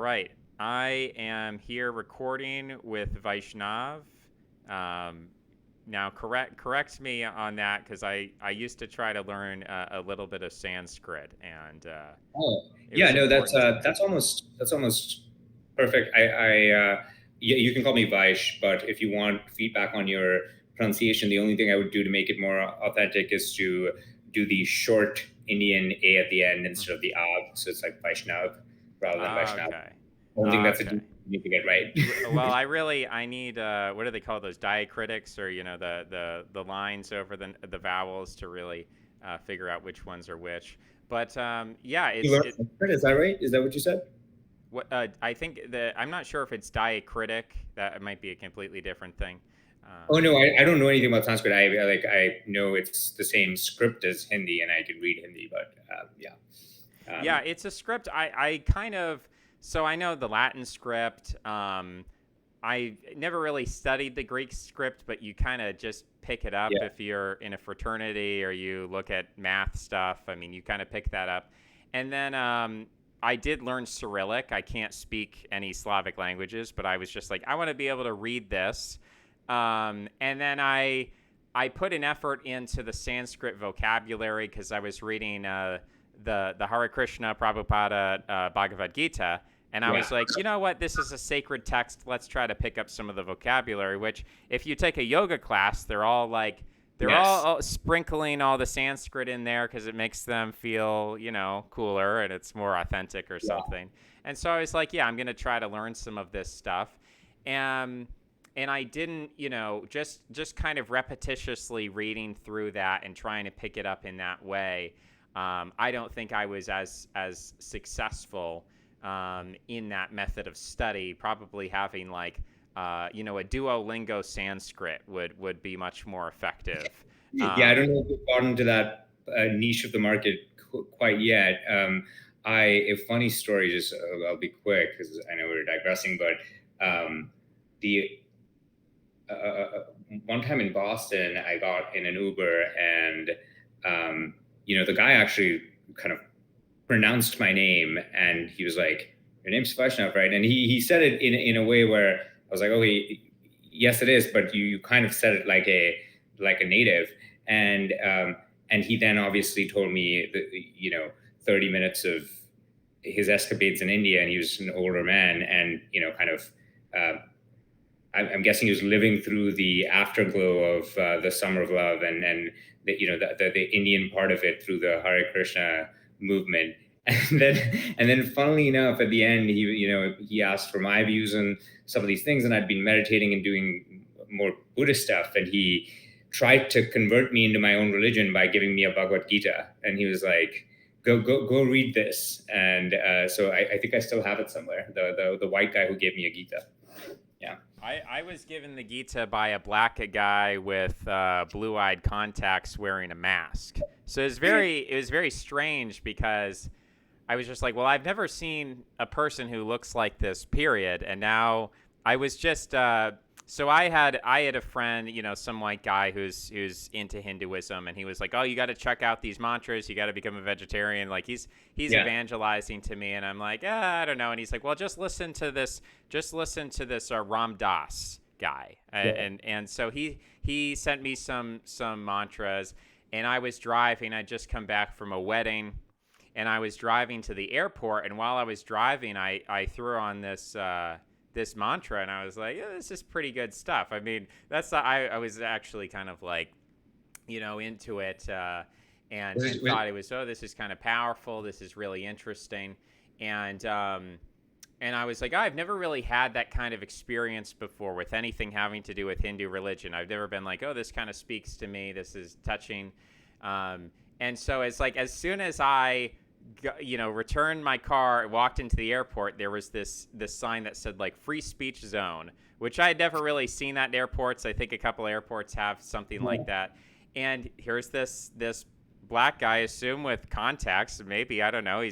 right. I am here recording with Vaishnav. Um, Now, correct me on that because I used to try to learn a little bit of Sanskrit, and Oh, it yeah, was no, important to me. that's almost perfect. You can call me Vaish, but if you want feedback on your pronunciation, the only thing I would do to make it more authentic is to do the short Indian A at the end instead of the Av, so it's like Vaishnav rather than Vaishnav. Okay. I don't think that's a Okay. deep you need to get right. Well, I need what do they call those diacritics, or the lines over the vowels to really figure out which ones are which. But yeah, You it's learned it Sanskrit, is that right? Is that what you said? what I think the I'm not sure if it's diacritic. That might be a completely different thing. Oh Um, no, I don't know anything about Sanskrit. I know it's the same script as Hindi, and I can read Hindi, but yeah. Yeah, Um, it's a script. I kind of so I know the Latin script. I never really studied the Greek script, but you kind of just pick it up yeah. if you're in a fraternity or you look at math stuff. I mean, you kind of pick that up. And then I did learn Cyrillic. I can't speak any Slavic languages, but I was just like, I want to be able to read this. And then I put an effort into the Sanskrit vocabulary because I was reading the Hare Krishna Prabhupada Bhagavad Gita, and I Yeah. was like, you know what? This is a sacred text. Let's try to pick up some of the vocabulary. Which, if you take a yoga class, they're Yes. all sprinkling all the Sanskrit in there because it makes them feel, cooler and it's more authentic or Yeah. something. And so I was like, yeah, I'm gonna try to learn some of this stuff. And and I didn't, just kind of repetitiously reading through that and trying to pick it up in that way. I don't think I was as successful in that method of study. Probably having a Duolingo Sanskrit would be much more effective. Yeah. I don't know if we've gotten to that niche of the market quite yet. A funny story. Just I'll be quick because I know we're digressing, but the one time in Boston, I got in an Uber, and the guy actually kind of pronounced my name, and he was like, "Your name's Vaishnav, right?" And he said it in a way where I was like, "Okay, yes, it is," but you kind of said it like a native, and and he then obviously told me that 30 minutes of his escapades in India, and he was an older man, and kind of. I'm guessing he was living through the afterglow of the Summer of Love, and the Indian part of it through the Hare Krishna movement. And then funnily enough, at the end, he asked for my views on some of these things, and I'd been meditating and doing more Buddhist stuff, and he tried to convert me into my own religion by giving me a Bhagavad Gita, and he was like, go read this. And so I think I still have it somewhere, the white guy who gave me a Gita. Yeah. I was given the Gita by a black guy with blue-eyed contacts wearing a mask. So it was very strange because I was just like, well, I've never seen a person who looks like this, period. And now I was just so I had a friend, some white guy who's into Hinduism, and he was like, oh, you got to check out these mantras, you got to become a vegetarian. Like he's Yeah. evangelizing to me, and I'm like, I don't know. And he's like, well, just listen to this Ram Dass guy, Yeah. and so he sent me some mantras, and I was driving. I'd just come back from a wedding, and I was driving to the airport. And while I was driving, I threw on this mantra, and I was like, yeah, this is pretty good stuff. I mean, I was actually kind of like, into it, and Was thought it was, oh, this is kind of powerful. This is really interesting. And I was like, I've never really had that kind of experience before with anything having to do with Hindu religion. I've never been like, oh, this kind of speaks to me. This is touching. And so it's like, as soon as I, returned my car, walked into the airport, there was this sign that said like free speech zone, which I had never really seen that in airports. I think a couple airports have something like that. And here's this black guy, I assume with contacts, maybe, I don't know.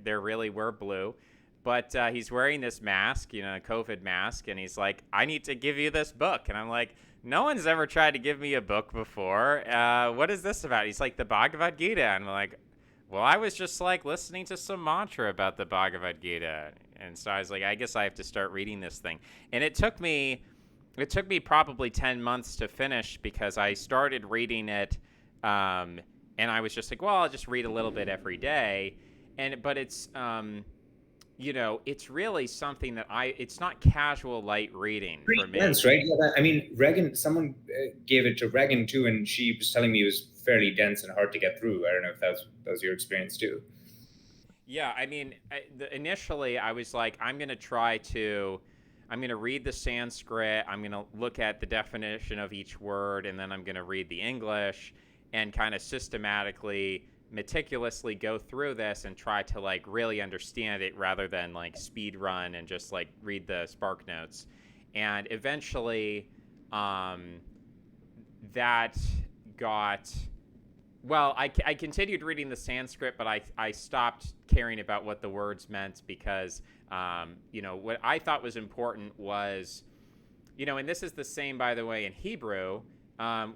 They really were blue. But he's wearing this mask, a COVID mask, and he's like, I need to give you this book. And I'm like, no one's ever tried to give me a book before. What is this about? He's like, the Bhagavad Gita. And I'm like, well, I was just like listening to some mantra about the Bhagavad Gita. And so I was like, I guess I have to start reading this thing. And it took me probably 10 months to finish because I started reading it, and I was just like, well, I'll just read a little bit every day. But it's really something that it's not casual light reading Pretty for me. dense, right? Yeah, I mean, Reagan. Someone gave it to Reagan too, and she was telling me it was fairly dense and hard to get through. I don't know if that was your experience too. Yeah, I mean, initially I was like, I'm going to read the Sanskrit, I'm going to look at the definition of each word, and then I'm going to read the English and kind of systematically, meticulously go through this and try to like really understand it rather than like speed run and just like read the spark notes. And eventually, um, that got well, I continued reading the Sanskrit, but I stopped caring about what the words meant because, what I thought was important was, and this is the same, by the way, in Hebrew.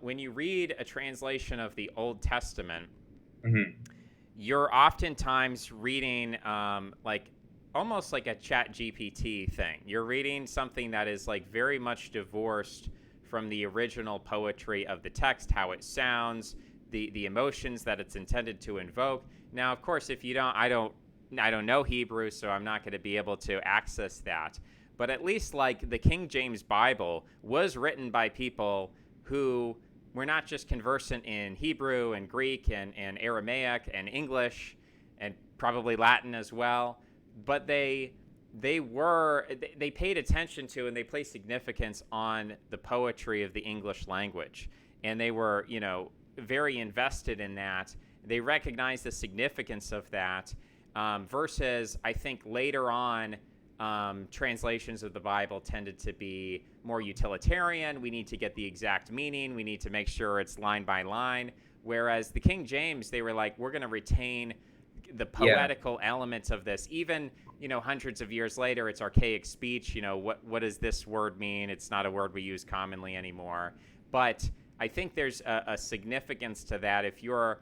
When you read a translation of the Old Testament, Hmm. you're oftentimes reading like almost like a chat GPT thing. You're reading something that is like very much divorced from the original poetry of the text, how it sounds, the emotions that it's intended to invoke. Now, of course, if you don't, I don't know Hebrew, so I'm not going to be able to access that. But at least like the King James Bible was written by people who were not just conversant in Hebrew and Greek and Aramaic and English and probably Latin as well, but they paid attention to and they placed significance on the poetry of the English language, and they were very invested in that. They recognized the significance of that, versus I think later on, translations of the Bible tended to be more utilitarian. We need to get the exact meaning. We need to make sure it's line by line. Whereas the King James, they were like, we're going to retain the Yeah. poetical elements of this. Even hundreds of years later, it's archaic speech. What does this word mean? It's not a word we use commonly anymore. But I think there's a significance to that. If you're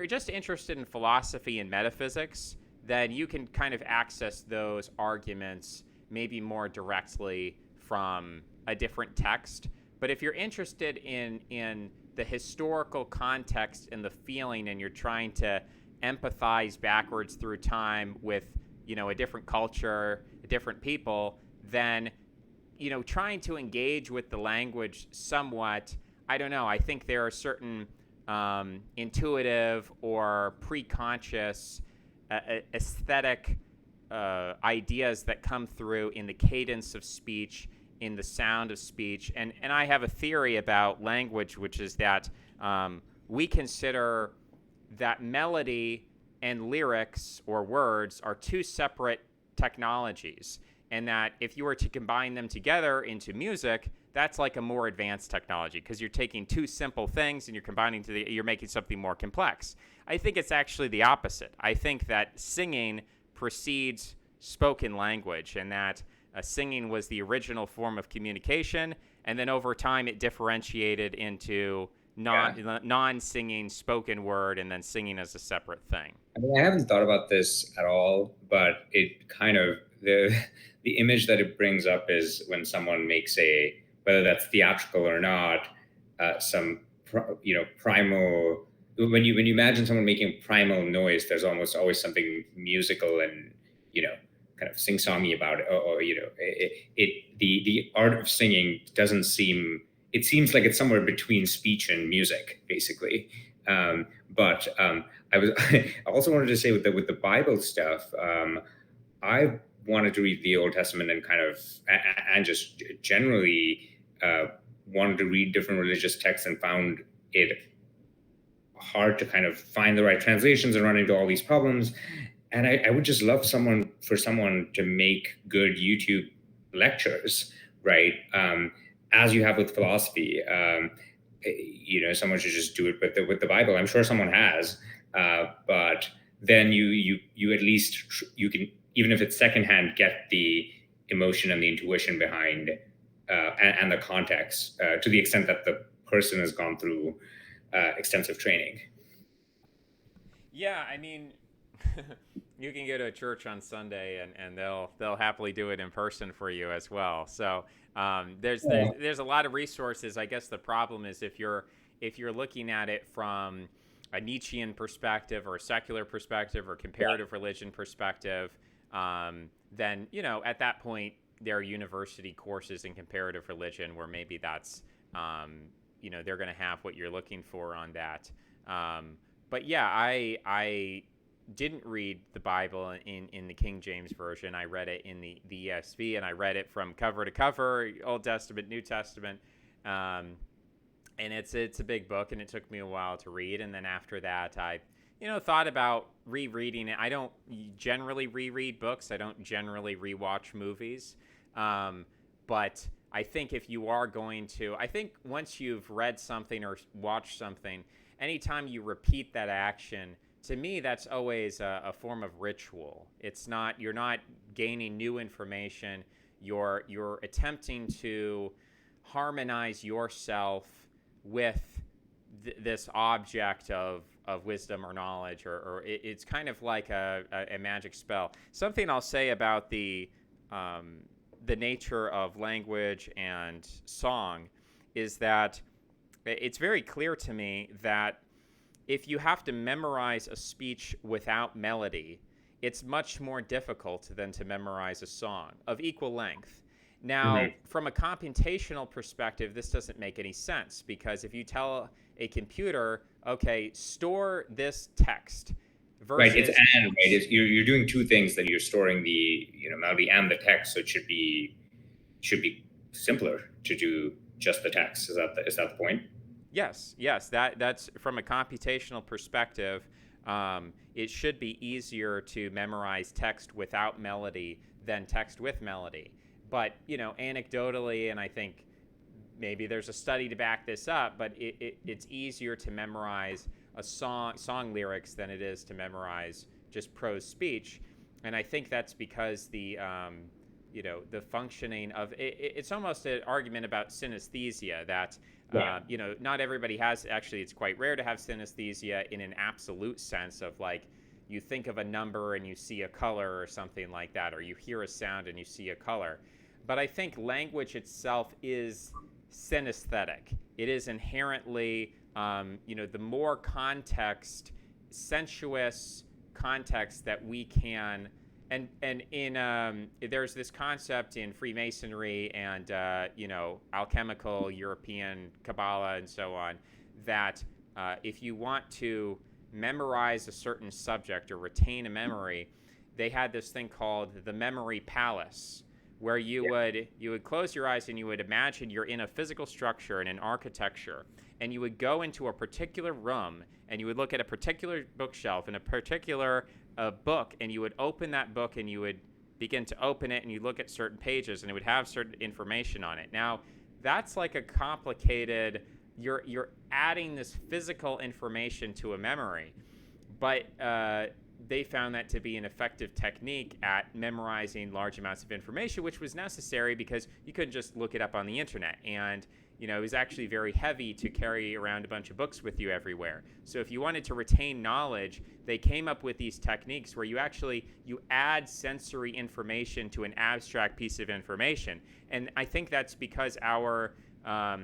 just interested in philosophy and metaphysics, then you can kind of access those arguments maybe more directly from a different text. But if you're interested in the historical context and the feeling, and you're trying to empathize backwards through time with a different culture, different people, then trying to engage with the language somewhat. I don't know. I think there are certain intuitive or preconscious aesthetic ideas that come through in the cadence of speech, in the sound of speech. And I have a theory about language, which is that we consider that melody and lyrics or words are two separate technologies. And that if you were to combine them together into music, that's like a more advanced technology because you're taking two simple things and you're making something more complex. I think it's actually the opposite. I think that singing precedes spoken language, and that singing was the original form of communication, and then over time it differentiated into Yeah. non-singing spoken word, and then singing as a separate thing. I mean, I haven't thought about this at all, but it kind of the image that it brings up is when someone makes whether that's theatrical or not, some primal. When you imagine someone making primal noise, there's almost always something musical and you know kind of sing-songy about it, or the art of singing doesn't seem. It seems like it's somewhere between speech and music, basically. But I also wanted to say with the Bible stuff, I wanted to read the Old Testament and and just generally wanted to read different religious texts and found it hard to kind of find the right translations and run into all these problems. And I would just love someone to make good YouTube lectures, right? As you have with philosophy. Someone should just do it with the Bible. I'm sure someone has, but then you at least you can, even if it's secondhand, get the emotion and the intuition behind and the context to the extent that the person has gone through extensive training. Yeah, I mean, You can go to a church on Sunday, and they'll happily do it in person for you as well. So there's a lot of resources. I guess the problem is if you're looking at it from a Nietzschean perspective or a secular perspective or comparative religion perspective, then at that point there are university courses in comparative religion where maybe that's they're going to have what you're looking for on that. But yeah, I didn't read the Bible in the King James Version. I read it in the ESV, and I read it from cover to cover, Old Testament, New Testament. And it's a big book, and it took me a while to read. And then after that, I thought about rereading it. I don't generally reread books. I don't generally rewatch movies. But I think if you are going to, I think once you've read something or watched something, anytime you repeat that action, to me, that's always a form of ritual. You're not gaining new information. You're attempting to harmonize yourself with this object of wisdom or knowledge, or it's kind of like a magic spell. Something I'll say about the nature of language and song is that it's very clear to me that if you have to memorize a speech without melody, it's much more difficult than to memorize a song of equal length. Now, from a computational perspective, this doesn't make any sense, because if you tell a computer, okay, store this text, versus... Right, it's and, right? You're doing two things, that you're storing the melody and the text, so it should be simpler to do just the text. Is that the point? Yes, that's from a computational perspective. It should be easier to memorize text without melody than text with melody. But anecdotally, and I think maybe there's a study to back this up, but it's easier to memorize a song lyrics than it is to memorize just prose speech. And I think that's because the functioning of it's almost an argument about synesthesia that not everybody has. Actually, it's quite rare to have synesthesia in an absolute sense of, like, you think of a number and you see a color or something like that, or you hear a sound and you see a color. But I think language itself is synesthetic. It is inherently, the more context, sensuous context that we can, and in there's this concept in Freemasonry and alchemical European Kabbalah and so on, that if you want to memorize a certain subject or retain a memory, they had this thing called the memory palace, where you would close your eyes and you would imagine you're in a physical structure and an architecture, and you would go into a particular room and you would look at a particular bookshelf and a particular book, and you would open that book and you would begin to open it and you look at certain pages and it would have certain information on it. Now, that's like a complicated, you're adding this physical information to a memory, but they found that to be an effective technique at memorizing large amounts of information, which was necessary because you couldn't just look it up on the internet. And it was actually very heavy to carry around a bunch of books with you everywhere. So if you wanted to retain knowledge, they came up with these techniques where you add sensory information to an abstract piece of information. And I think that's because I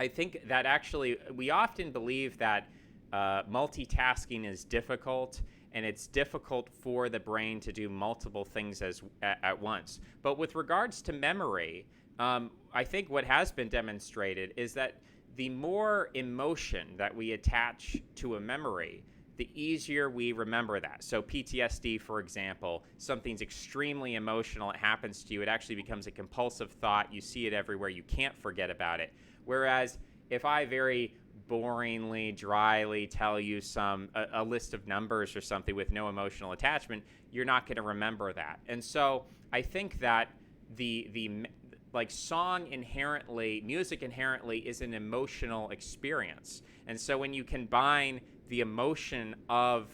think that actually we often believe that multitasking is difficult, and it's difficult for the brain to do multiple things at once. But with regards to memory, I think what has been demonstrated is that the more emotion that we attach to a memory, the easier we remember that. So PTSD, for example, something's extremely emotional, it happens to you, it actually becomes a compulsive thought, you see it everywhere, you can't forget about it. Whereas if I very boringly, dryly tell you a list of numbers or something with no emotional attachment, you're not going to remember that. And so I think that music inherently is an emotional experience. And so when you combine the emotion of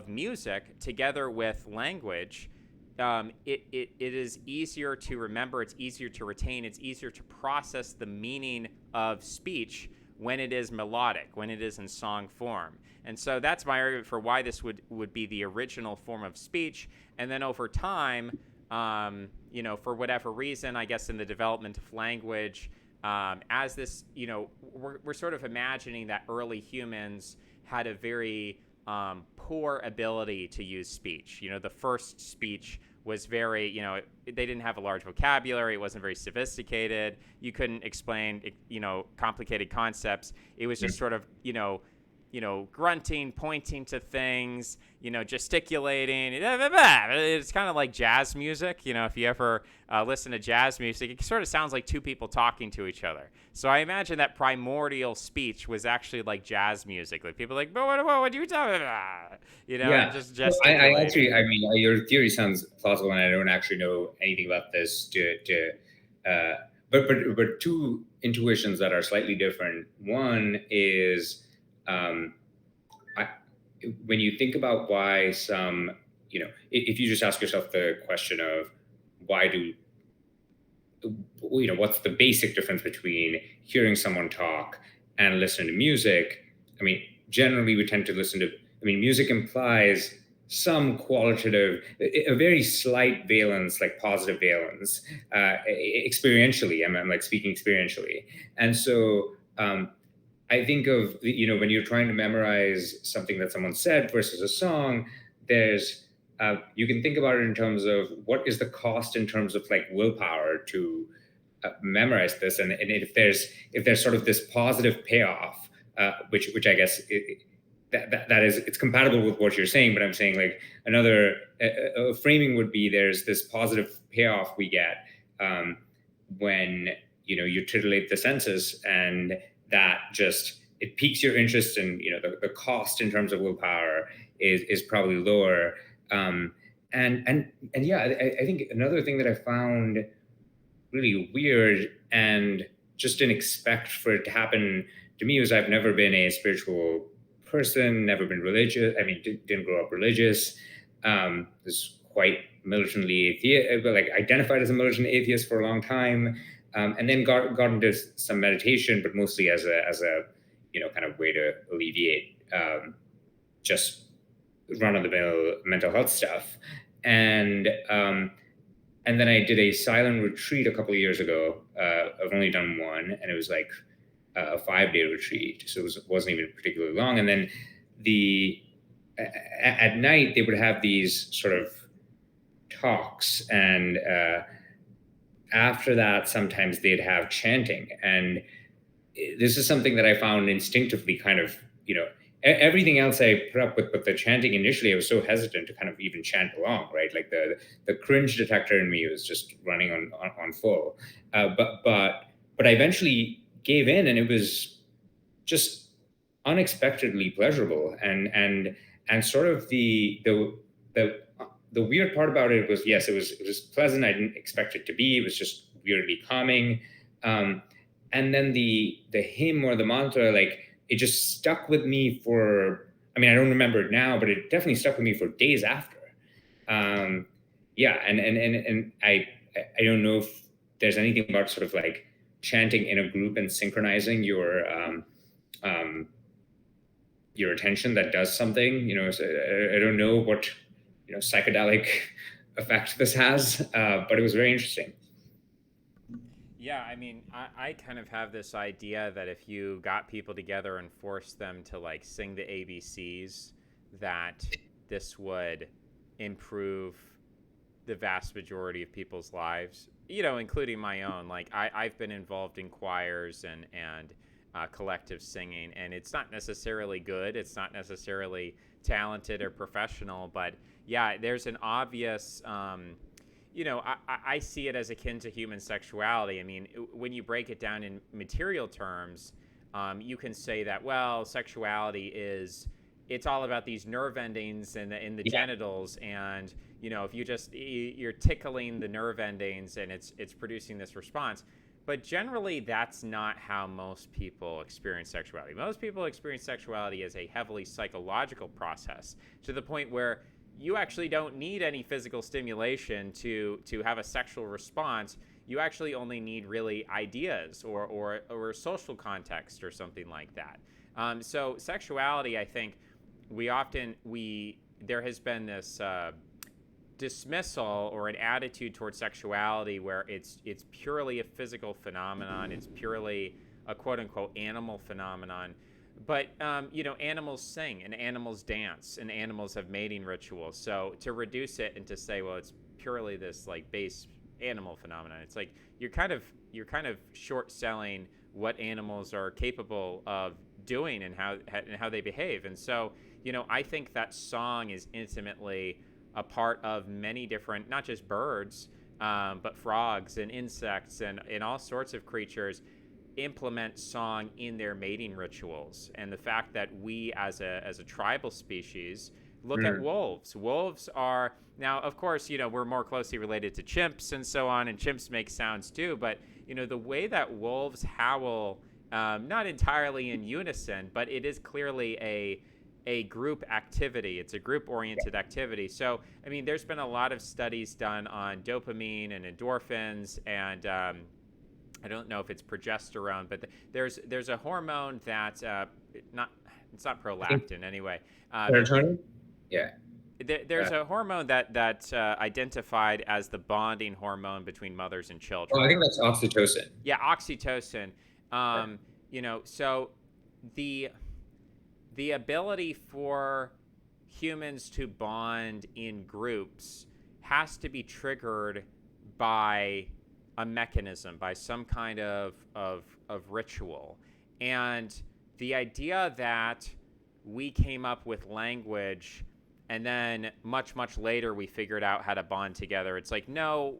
music together with language, it is easier to remember, it's easier to retain, it's easier to process the meaning of speech when it is melodic, when it is in song form. And so that's my argument for why this would be the original form of speech. And then over time, for whatever reason, I guess in the development of language, as this, we're sort of imagining that early humans had a very poor ability to use speech. The first speech was very, they didn't have a large vocabulary. It wasn't very sophisticated. You couldn't explain, complicated concepts. It was just sort of, grunting, pointing to things, gesticulating. It's kind of like jazz music. If you ever listen to jazz music, it sort of sounds like two people talking to each other. So I imagine that primordial speech was actually like jazz music. Like people are like, but what are you talking about? Yeah. Just So I gesticulating. actually, I mean, your theory sounds plausible, and I don't actually know anything about this. But two intuitions that are slightly different. One is, I, when you think about why some, if you just ask yourself the question of why do, what's the basic difference between hearing someone talk and listening to music? I mean, generally we tend to listen to, music implies some qualitative, a very slight valence, like positive valence, experientially. I'm like speaking experientially. And so, I think of, when you're trying to memorize something that someone said versus a song, there's, you can think about it in terms of what is the cost in terms of like willpower to memorize this. And if there's sort of this positive payoff, which I guess that is, it's compatible with what you're saying, but I'm saying like another framing would be there's this positive payoff we get when, you titillate the senses, and that just, it piques your interest, and the cost in terms of willpower is probably lower. And yeah, I think another thing that I found really weird and just didn't expect for it to happen to me was I've never been a spiritual person, never been religious. I mean, didn't grow up religious. Was quite militantly atheist, like identified as a militant atheist for a long time. And then got into some meditation, but mostly as a kind of way to alleviate just run-of-the-mill mental health stuff. And then I did a silent retreat a couple of years ago. I've only done one, and it was like a 5-day retreat, so it wasn't even particularly long. And then at night they would have these sort of talks, and after that, sometimes they'd have chanting. And this is something that I found instinctively kind of, everything else I put up with, but the chanting initially, I was so hesitant to kind of even chant along, right? Like the cringe detector in me was just running on full. But I eventually gave in, and it was just unexpectedly pleasurable. And sort of the weird part about it was, yes, it was pleasant. I didn't expect it to be. It was just weirdly calming. And then the hymn or the mantra, like, it just stuck with me for, I don't remember it now, but it definitely stuck with me for days after. Yeah. And I don't know if there's anything about sort of like chanting in a group and synchronizing your attention that does something, so I don't know what, psychedelic effect this has, but it was very interesting. Yeah, I kind of have this idea that if you got people together and forced them to like sing the ABCs, that this would improve the vast majority of people's lives, including my own. Like I've been involved in choirs and collective singing, and it's not necessarily good. It's not necessarily talented or professional, but yeah, there's an obvious, I see it as akin to human sexuality. When you break it down in material terms, you can say that, well, sexuality it's all about these nerve endings in the genitals, and if you're tickling the nerve endings, and it's producing this response. But generally, that's not how most people experience sexuality. Most people experience sexuality as a heavily psychological process, to the point where you actually don't need any physical stimulation to have a sexual response. you actually only need really ideas or social context or something like that. So sexuality, I think, we there has been this dismissal or an attitude towards sexuality where it's purely a physical phenomenon. It's purely a quote unquote animal phenomenon. But animals sing and animals dance and animals have mating rituals. So to reduce it and to say, well, it's purely this like base animal phenomenon, it's like you're kind of short selling what animals are capable of doing and how they behave. And so I think that song is intimately a part of many different, not just birds, but frogs and insects and all sorts of creatures implement song in their mating rituals. And the fact that we as a tribal species look at Mm. wolves. Wolves are now, of course, we're more closely related to chimps and so on, and chimps make sounds too. But the way that wolves howl, not entirely in unison, but it is clearly a group activity. It's a group oriented activity. So, I mean, there's been a lot of studies done on dopamine and endorphins, and I don't know if it's progesterone, but there's a hormone that not it's not I think prolactin anyway. serotonin. Yeah. There's a hormone that identified as the bonding hormone between mothers and Oh, children. I think that's oxytocin. Yeah, oxytocin. Yeah. So the the ability for humans to bond in groups has to be triggered by a mechanism, by some kind of ritual. And the idea that we came up with language and then much later we figured out how to bond together, it's like, no,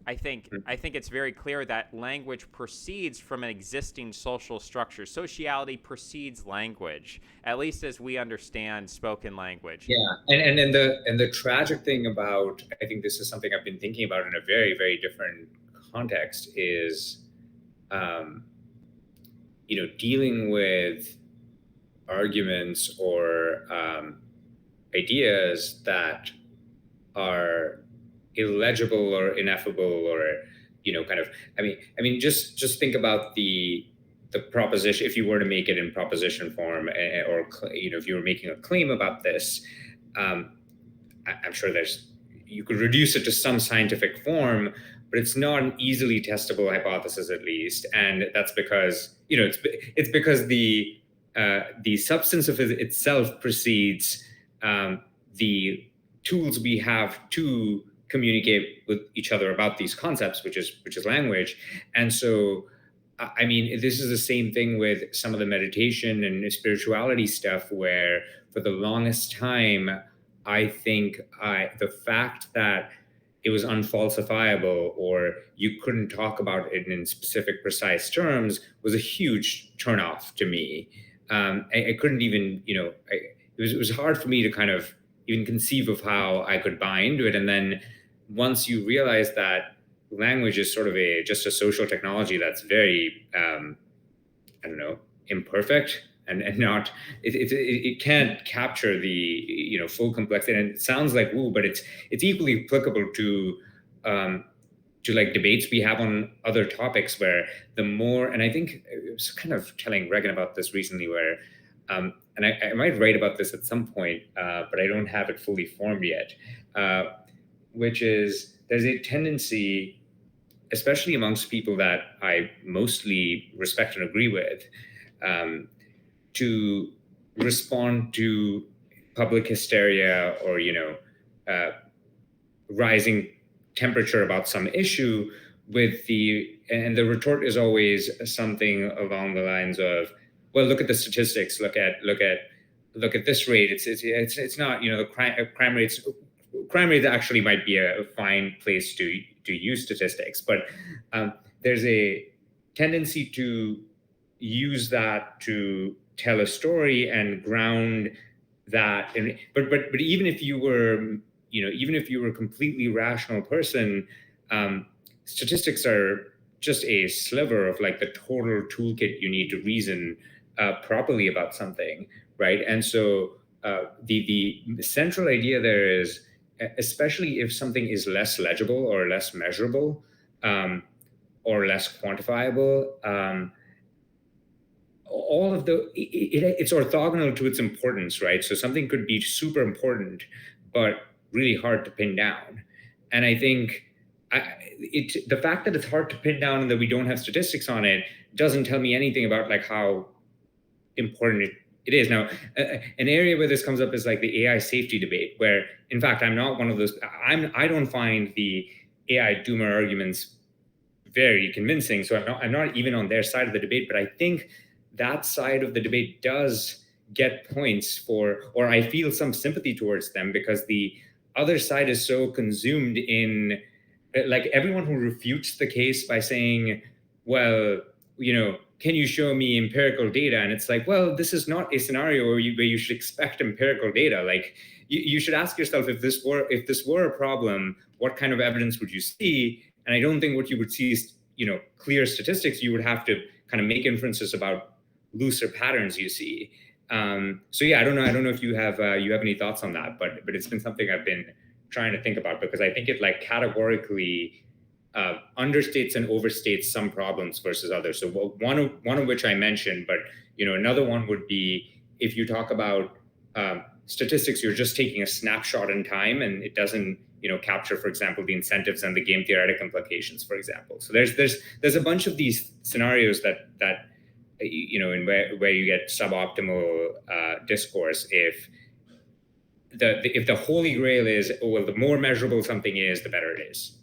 I think it's very clear that language proceeds from an existing social structure. Sociality precedes language, at least as we understand spoken language. Yeah, and the tragic thing about, I think this is something I've been thinking about in a very very different context, is um, dealing with arguments or ideas that are illegible or ineffable, or kind of, I mean just think about the proposition. If you were to make it in proposition form, or if you were making a claim about this, um, I'm sure you could reduce it to some scientific form, but it's not an easily testable hypothesis, at least. And that's because it's because the substance of it itself precedes the tools we have to communicate with each other about these concepts, which is language. And so, I mean, this is the same thing with some of the meditation and spirituality stuff, where for the longest time, I think the fact that it was unfalsifiable, or you couldn't talk about it in specific, precise terms, was a huge turnoff to me. I couldn't even, it was hard for me to kind of even conceive of how I could buy into it. And then once you realize that language is sort of just a social technology that's very, I don't know, imperfect, and not, it can't capture the full complexity. And it sounds like woo, but it's equally applicable um, to like debates we have on other topics, where the more, and I think I was kind of telling Regan about this recently, where and I might write about this at some point, but I don't have it fully formed yet, which is there's a tendency, especially amongst people that I mostly respect and agree with, to respond to public hysteria, or uh, rising temperature about some issue, and the retort is always something along the lines of, well, look at the statistics, look at this rate. It's not, the crime rates actually might be a fine place to use statistics, but there's a tendency to use that to tell a story and ground that. And but even if you were, even if you were a completely rational person, statistics are just a sliver of like the total toolkit you need to reason properly about something, right? And so the central idea there is, especially if something is less legible or less measurable, or less quantifiable. All of it's orthogonal to its importance, right? So something could be super important, but really hard to pin down. And I think the fact that it's hard to pin down and that we don't have statistics on it doesn't tell me anything about like how important it is. Now, an area where this comes up is like the AI safety debate, where in fact I'm not one of those. I don't find the AI doomer arguments very convincing. So I'm not even on their side of the debate, but I think that side of the debate does get points for, or I feel some sympathy towards them, because the other side is so consumed in, like, everyone who refutes the case by saying, well, can you show me empirical data? And it's like, well, this is not a scenario where you should expect empirical data. Like, you should ask yourself, if this were a problem, what kind of evidence would you see? And I don't think what you would see is, clear statistics. You would have to kind of make inferences about looser patterns you see. So yeah, I don't know if you have any thoughts on that, but it's been something I've been trying to think about, because I think it like categorically understates and overstates some problems versus others. So one of which I mentioned, but another one would be, if you talk about statistics, you're just taking a snapshot in time, and it doesn't capture, for example, the incentives and the game theoretic implications, for example. So there's a bunch of these scenarios that in where you get suboptimal discourse if the holy grail is, oh, well, the more measurable something is, the better it is.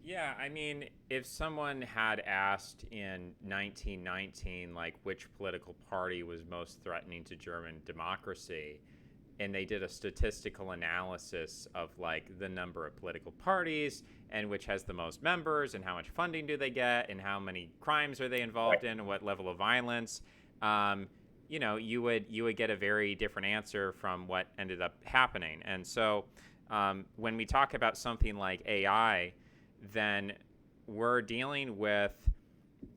Yeah, I mean, if someone had asked in 1919, like, which political party was most threatening to German democracy, and they did a statistical analysis of like the number of political parties and which has the most members and how much funding do they get and how many crimes are they involved in and what level of violence, you would get a very different answer from what ended up happening. And so when we talk about something like AI, then we're dealing with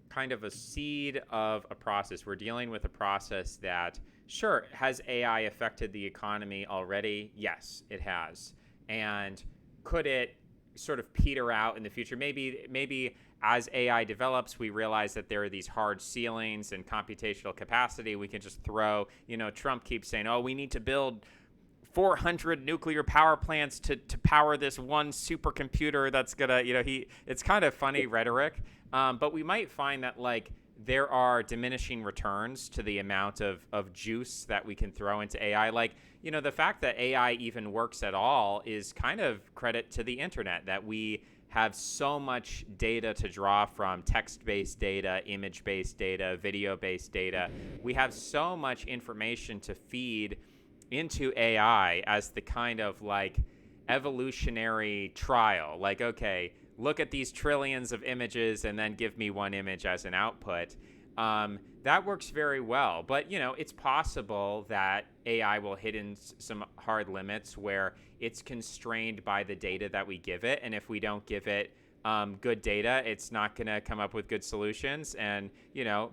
kind of a seed of a process. We're dealing with a process that, sure, has AI affected the economy already? Yes, it has. And could it sort of peter out in the future? Maybe as AI develops, we realize that there are these hard ceilings and computational capacity. We can just throw, Trump keeps saying, oh, we need to build 400 nuclear power plants to power this one supercomputer that's gonna, it's kind of funny rhetoric. But we might find that like there are diminishing returns to the amount of juice that we can throw into AI. Like, the fact that AI even works at all is kind of credit to the internet, that we have so much data to draw from: text-based data, image-based data, video-based data. We have so much information to feed into AI as the kind of like evolutionary trial. Like, okay, look at these trillions of images and then give me one image as an output. That works very well. But, it's possible that AI will hit in some hard limits where it's constrained by the data that we give it. And if we don't give it good data, it's not going to come up with good solutions. And,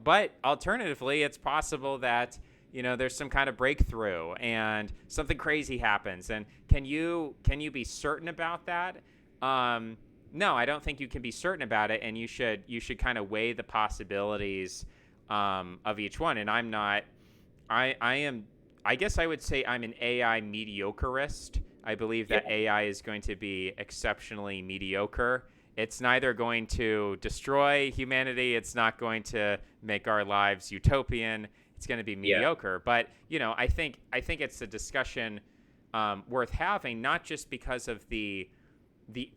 but alternatively, it's possible that there's some kind of breakthrough and something crazy happens. And can you be certain about that? No, I don't think you can be certain about it. And you should kind of weigh the possibilities of each one. And I'm not. I guess I would say I'm an AI mediocreist. I believe that AI is going to be exceptionally mediocre. It's neither going to destroy humanity. It's not going to make our lives utopian. It's going to be mediocre. But, I think it's a discussion worth having, not just because of the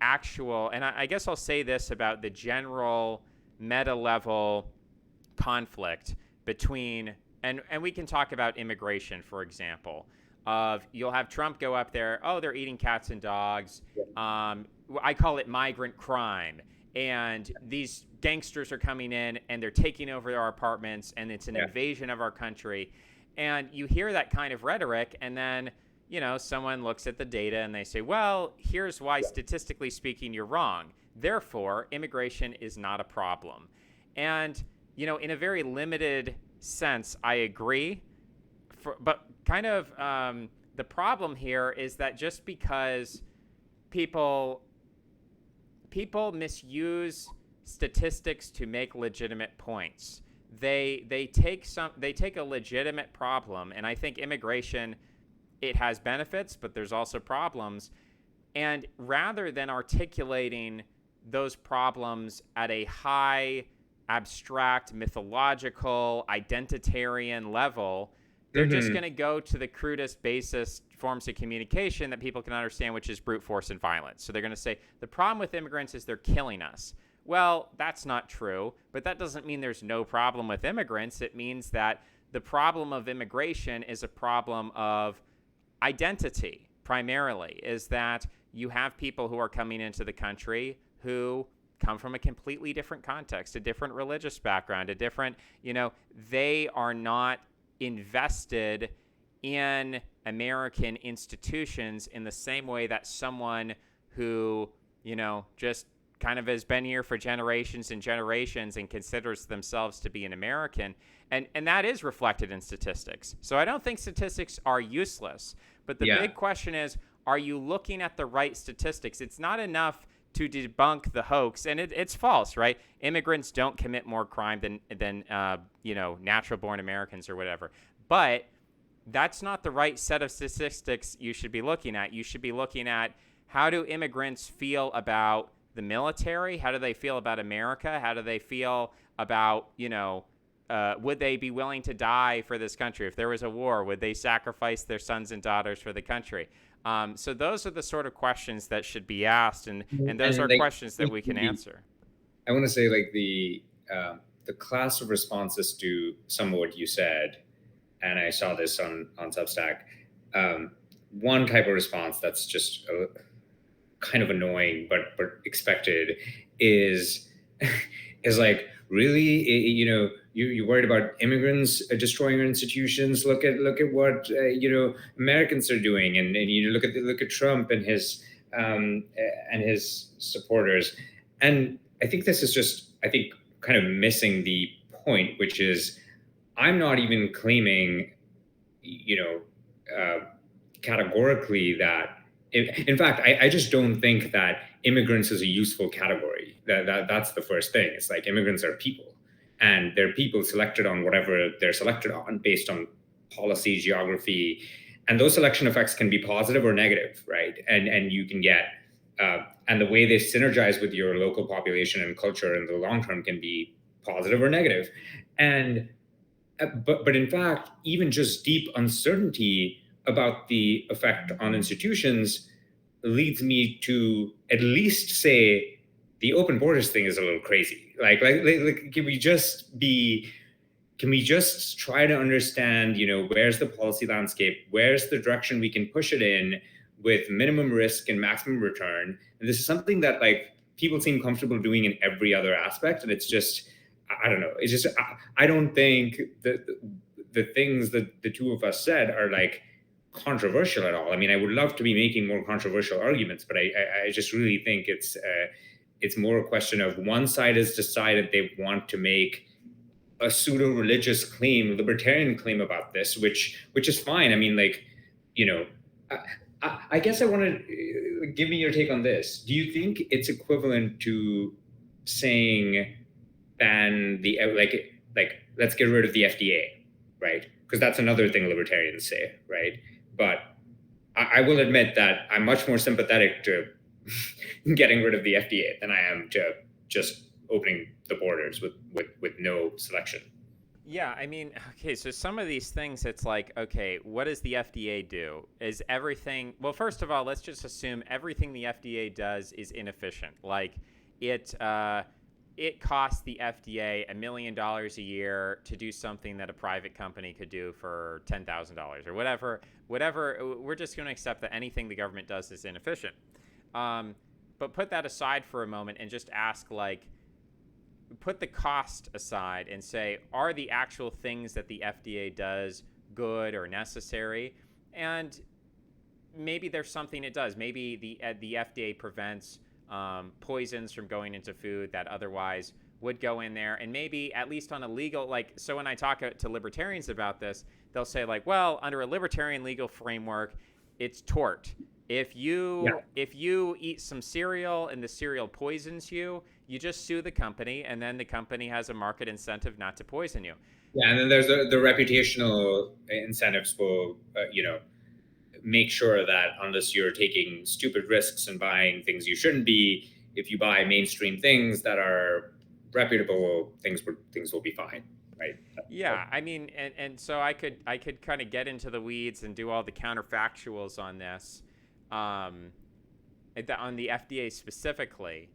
actual, and I guess I'll say this about the general meta level conflict between, and we can talk about immigration, for example, of you'll have Trump go up there, oh, they're eating cats and dogs. I call it migrant crime. And these gangsters are coming in and they're taking over our apartments and it's an invasion of our country. And you hear that kind of rhetoric, and then, someone looks at the data and they say, well, here's why statistically speaking you're wrong. Therefore, immigration is not a problem. And, in a very limited sense, I agree. But kind of the problem here is that just because people people misuse statistics to make legitimate points. They take a legitimate problem, and I think immigration, it has benefits, but there's also problems. And rather than articulating those problems at a high, abstract, mythological, identitarian level, they're just going to go to the crudest, basest forms of communication that people can understand, which is brute force and violence. So they're going to say, the problem with immigrants is they're killing us. Well, that's not true, but that doesn't mean there's no problem with immigrants. It means that the problem of immigration is a problem of identity, primarily, is that you have people who are coming into the country who come from a completely different context, a different religious background, a different, they are not invested in American institutions in the same way that someone who, just kind of has been here for generations and generations and considers themselves to be an American. And that is reflected in statistics. So I don't think statistics are useless. But the big question is, are you looking at the right statistics? It's not enough to debunk the hoax, and it's false, right? Immigrants don't commit more crime than natural-born Americans or whatever. But that's not the right set of statistics you should be looking at. You should be looking at, how do immigrants feel about the military? How do they feel about America? How do they feel about, would they be willing to die for this country? If there was a war, would they sacrifice their sons and daughters for the country? So those are the sort of questions that should be asked, and those are questions that we can answer. I want to say, like, the class of responses to some of what you said, and I saw this on Substack. One type of response that's just kind of annoying but expected is like, really, you're worried about immigrants destroying our institutions. Look at what Americans are doing, and you look at Trump and his supporters. And I think this is just, kind of missing the point, which is, I'm not even claiming, categorically that. In fact, I just don't think that immigrants is a useful category. That's the first thing. It's like, immigrants are people, and they're people selected on whatever they're selected on based on policy, geography, and those selection effects can be positive or negative, right? And you can get, and the way they synergize with your local population and culture in the long term can be positive or negative. And but in fact, even just deep uncertainty about the effect on institutions leads me to at least say the open borders thing is a little crazy. Like can we just try to understand, where's the policy landscape, where's the direction we can push it in with minimum risk and maximum return? And this is something that, like, people seem comfortable doing in every other aspect, and it's just, I don't know. It's just, I don't think that the things that the two of us said are, like, controversial at all. I mean, I would love to be making more controversial arguments, but I just really think it's more a question of, one side has decided they want to make a pseudo-religious claim, libertarian claim about this, which is fine. I mean, like, I guess I want to give me your take on this. Do you think it's equivalent to saying ban the, like let's get rid of the FDA, right? Because that's another thing libertarians say, right? But I will admit that I'm much more sympathetic to getting rid of the FDA than I am to just opening the borders with no selection. Yeah, I mean, okay, so some of these things, it's like, okay, what does the FDA do? Is everything, well, first of all, let's just assume everything the FDA does is inefficient. Like, it costs the FDA $1 million a year to do something that a private company could do for $10,000 or whatever. We're just going to accept that anything the government does is inefficient. But put that aside for a moment and just ask, like, put the cost aside and say, are the actual things that the FDA does good or necessary? And maybe there's something it does. Maybe the FDA prevents poisons from going into food that otherwise would go in there. And maybe at least on a legal, like, so when I talk to libertarians about this, they'll say, like, well, under a libertarian legal framework, it's tort. Yeah. If you eat some cereal and the cereal poisons you, you just sue the company, and then the company has a market incentive not to poison you. Yeah, and then there's the reputational incentives for make sure that unless you're taking stupid risks and buying things you shouldn't be, if you buy mainstream things that are reputable, things will be fine, right? Yeah, I mean, and so I could kind of get into the weeds and do all the counterfactuals on this, um, on the FDA specifically.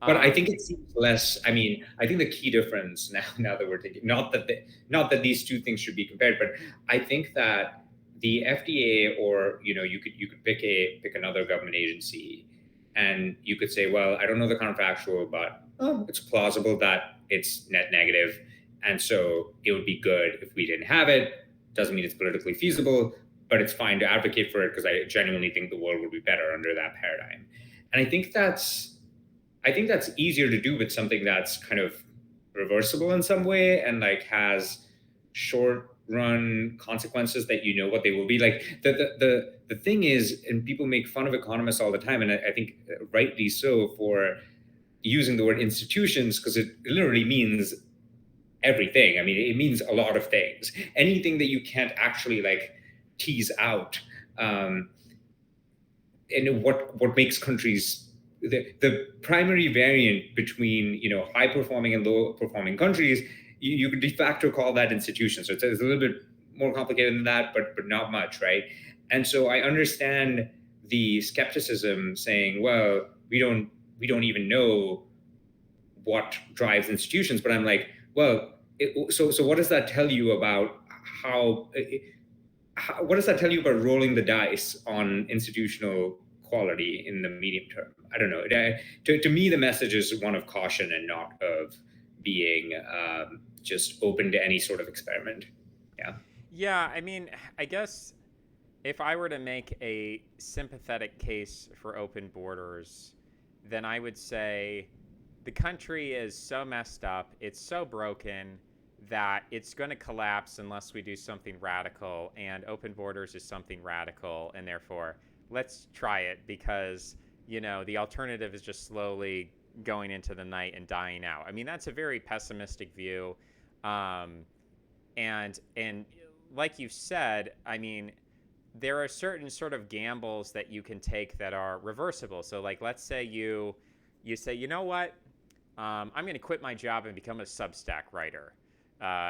But I Um, think it seems less. I mean, I think the key difference now that we're thinking, not that these two things should be compared, but I think that the FDA, or you could pick another government agency, and you could say, well, I don't know the counterfactual, but it's plausible that it's net negative, and so it would be good if we didn't have it. Doesn't mean it's politically feasible, but it's fine to advocate for it because I genuinely think the world would be better under that paradigm. And I think that's easier to do with something that's kind of reversible in some way and like has short run consequences that you know what they will be. Like the thing is, and people make fun of economists all the time, and I think rightly so, for using the word institutions, because it literally means everything. I mean, it means a lot of things. Anything that you can't actually like tease out. And what makes countries, the primary variant between high performing and low performing countries, you could de facto call that institutions. So it's a little bit more complicated than that, but not much, right? And so I understand the skepticism saying, well, we don't even know what drives institutions. But I'm like, well, so what does that tell you about how what does that tell you about rolling the dice on institutional quality in the medium term? I don't know. To me, the message is one of caution and not of being just open to any sort of experiment. Yeah. yeah, I mean, I guess if I were to make a sympathetic case for open borders, then I would say the country is so messed up, it's so broken that it's going to collapse unless we do something radical, and open borders is something radical, and therefore let's try it because, the alternative is just slowly going into the night and dying out. I mean, that's a very pessimistic view. Um, and like you said, I mean, there are certain sort of gambles that you can take that are reversible. So like let's say you say, you know what, I'm going to quit my job and become a Substack writer.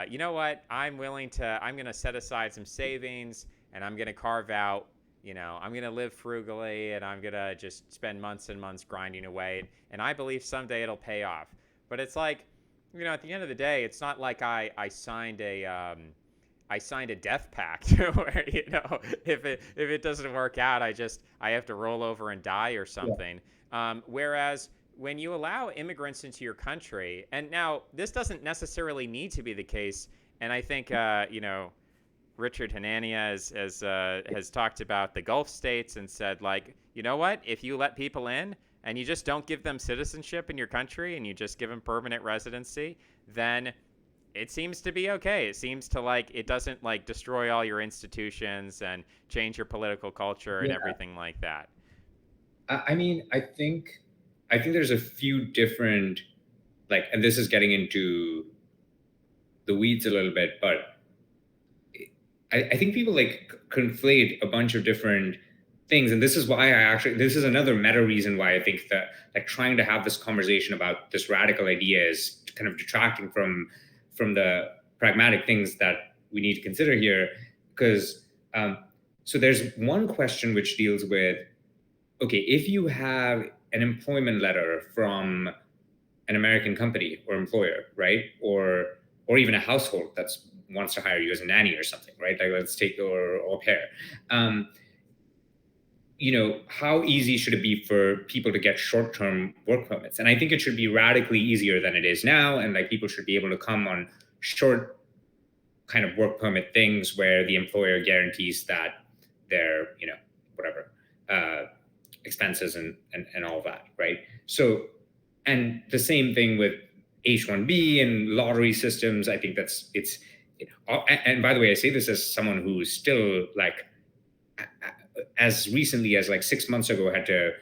You know what, I'm going to set aside some savings, and I'm going to carve out, I'm going to live frugally, and I'm going to just spend months and months grinding away, and I believe someday it'll pay off. But it's like, at the end of the day, it's not like I signed a death pact where, if it doesn't work out, I have to roll over and die or Yeah. something. Whereas when you allow immigrants into your country, and now this doesn't necessarily need to be the case, and I think Richard Hanania has talked about the Gulf states and said, like, you know what, if you let people in and you just don't give them citizenship in your country and you just give them permanent residency, then it seems to be okay. It seems to, like, it doesn't like destroy all your institutions and change your political culture and Yeah. everything like that. I mean, I think there's a few different, like, and this is getting into the weeds a little bit, but I think people like conflate a bunch of different things. And this is why this is another meta reason why I think that like trying to have this conversation about this radical idea is kind of detracting from the pragmatic things that we need to consider here. Because so there's one question which deals with, okay, if you have an employment letter from an American company or employer, right? Or even a household that's wants to hire you as a nanny or something, right? Like let's take or au pair. Um, how easy should it be for people to get short-term work permits? And I think it should be radically easier than it is now. And like people should be able to come on short kind of work permit things where the employer guarantees that their, whatever, expenses and all that, right? So, and the same thing with H-1B and lottery systems. I think and by the way, I say this as someone who's still like as recently as like 6 months ago, had to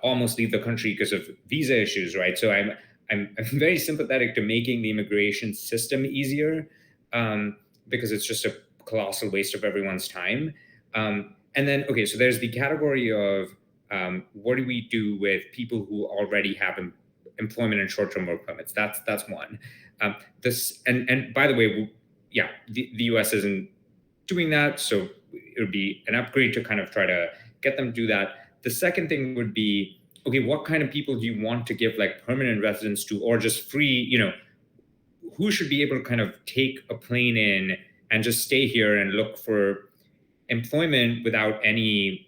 almost leave the country because of visa issues, right? So I'm very sympathetic to making the immigration system easier, because it's just a colossal waste of everyone's time. And then, okay, so there's the category of what do we do with people who already have employment and short-term work permits? That's one. This and by the way, yeah, the U.S. isn't doing that, so it would be an upgrade to kind of try to get them to do that. The second thing would be, okay, what kind of people do you want to give like permanent residence to, or just free, who should be able to kind of take a plane in and just stay here and look for employment without any,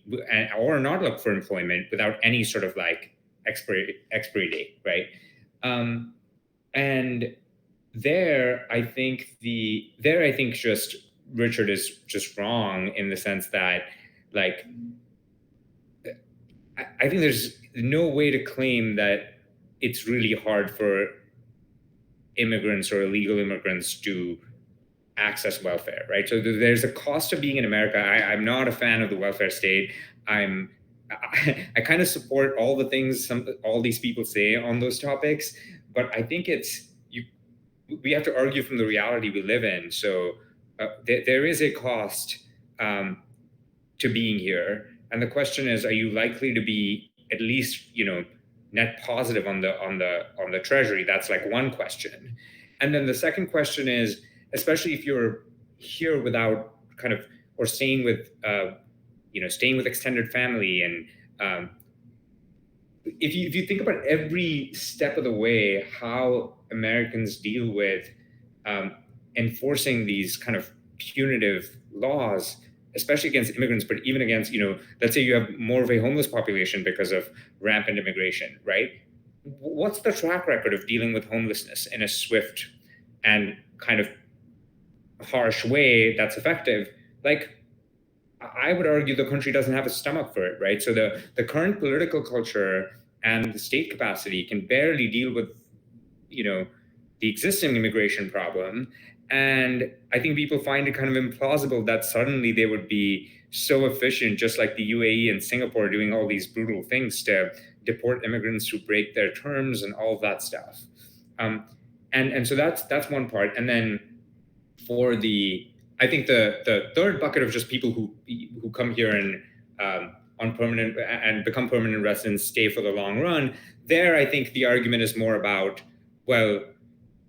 or not look for employment without any sort of like expiry date, right? Um, and I think just Richard is just wrong in the sense that, like, I think there's no way to claim that it's really hard for immigrants or illegal immigrants to access welfare, right? So there's a cost of being in America. I'm not a fan of the welfare state. I kind of support all the things all these people say on those topics, but I think we have to argue from the reality we live in. So there is a cost um, to being here, and the question is, are you likely to be at least net positive on the treasury? That's like one question. And then the second question is, especially if you're here without kind of, or staying with staying with extended family, and if you think about every step of the way how Americans deal with um, enforcing these kind of punitive laws, especially against immigrants, but even against, let's say you have more of a homeless population because of rampant immigration, right? What's the track record of dealing with homelessness in a swift and kind of harsh way that's effective? Like, I would argue the country doesn't have a stomach for it, right? So the current political culture and the state capacity can barely deal with, the existing immigration problem. And I think people find it kind of implausible that suddenly they would be so efficient, just like the UAE and Singapore, doing all these brutal things to deport immigrants who break their terms and all of that stuff. Um, and so that's one part. And then for I think the third bucket of just people who come here and on permanent and become permanent residents, stay for the long run. There, I think the argument is more about, well,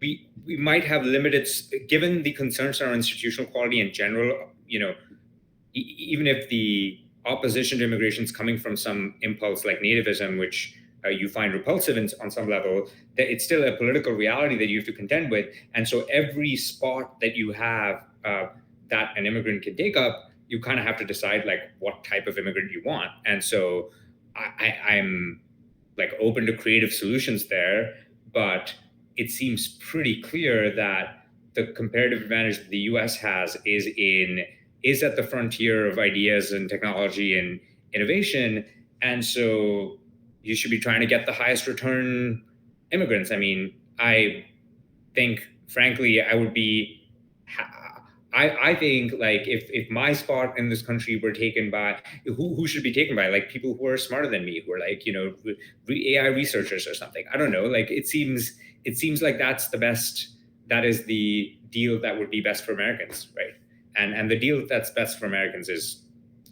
we might have limited, given the concerns around institutional quality in general. Even if the opposition to immigration is coming from some impulse like nativism, which you find repulsive on some level, that it's still a political reality that you have to contend with. And so every spot that you have that an immigrant can take up, you kind of have to decide like what type of immigrant you want. And so I'm like open to creative solutions there, but it seems pretty clear that the comparative advantage that the US has is at the frontier of ideas and technology and innovation. And so you should be trying to get the highest return immigrants. I mean, I think, frankly, I think like if my spot in this country were taken by who should be taken by, like people who are smarter than me, who are like AI researchers or something. I don't know. Like it seems like that is the deal that would be best for Americans, right? And the deal that's best for Americans is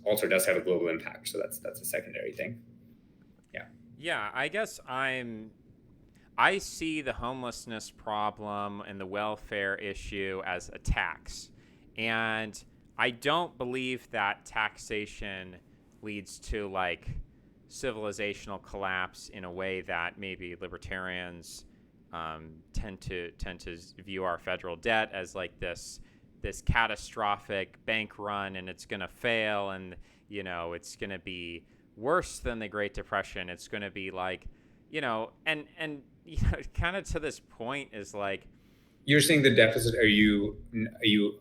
also does have a global impact. So that's a secondary thing. Yeah. Yeah, I guess I see the homelessness problem and the welfare issue as a tax. And I don't believe that taxation leads to like civilizational collapse in a way that maybe libertarians tend to view our federal debt as like this catastrophic bank run, and it's going to fail, and it's going to be worse than the Great Depression. It's going to be like, and kind of to this point is like, You're saying the deficit. Are you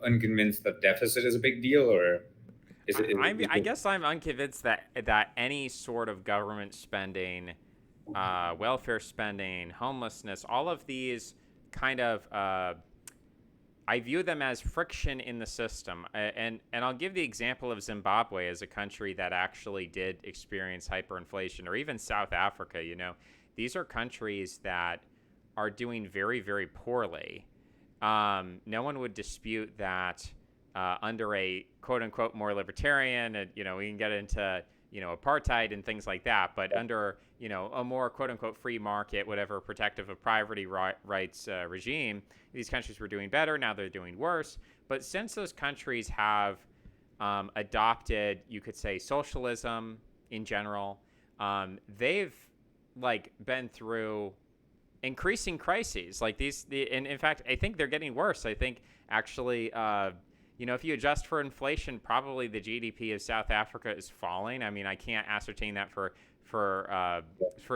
unconvinced that deficit is a big deal, or I guess I'm unconvinced that any sort of government spending, welfare spending, homelessness, all of these kind of I view them as friction in the system. And I'll give the example of Zimbabwe as a country that actually did experience hyperinflation, or even South Africa. These are countries that are doing very, very poorly. No one would dispute that under a quote unquote more libertarian, we can get into apartheid and things like that, but under a more quote unquote free market, whatever, protective of property rights regime, these countries were doing better. Now they're doing worse. But since those countries have adopted, you could say, socialism in general, they've been through increasing crises like these. And in fact, I think they're getting worse. I think actually, if you adjust for inflation, probably the GDP of South Africa is falling. I mean, I can't ascertain that for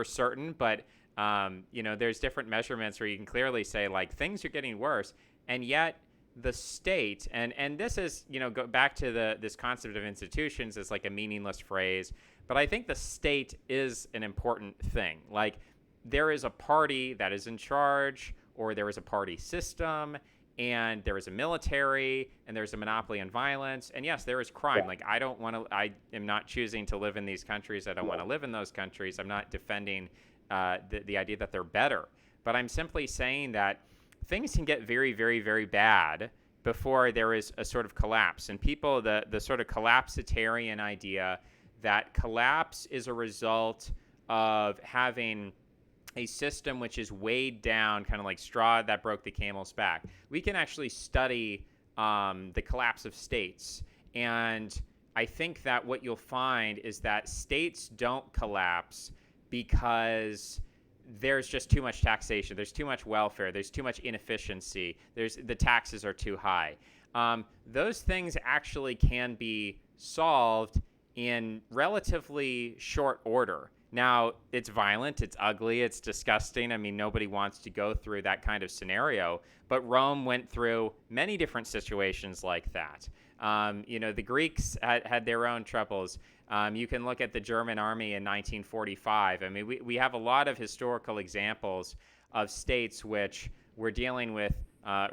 certain, but there's different measurements where you can clearly say things are getting worse, and yet the state, and this is go back to this concept of institutions as a meaningless phrase, but I think the state is an important thing. There is a party that is in charge, or there is a party system, and there is a military, and there's a monopoly on violence, and yes, there is crime. I am not choosing to live in these countries. I don't want to live in those countries. I'm not defending the idea that they're better, but I'm simply saying that things can get very, very, very bad before there is a sort of collapse. And people, the sort of collapsitarian idea that collapse is a result of having a system which is weighed down, kind of like straw that broke the camel's back. We can actually study the collapse of states. And I think that what you'll find is that states don't collapse because there's just too much taxation. There's too much welfare. There's too much inefficiency. The taxes are too high. Those things actually can be solved in relatively short order. Now, it's violent, it's ugly, it's disgusting. I mean, nobody wants to go through that kind of scenario. But Rome went through many different situations like that. The Greeks had their own troubles. You can look at the German army in 1945. I mean, we have a lot of historical examples of states which were dealing with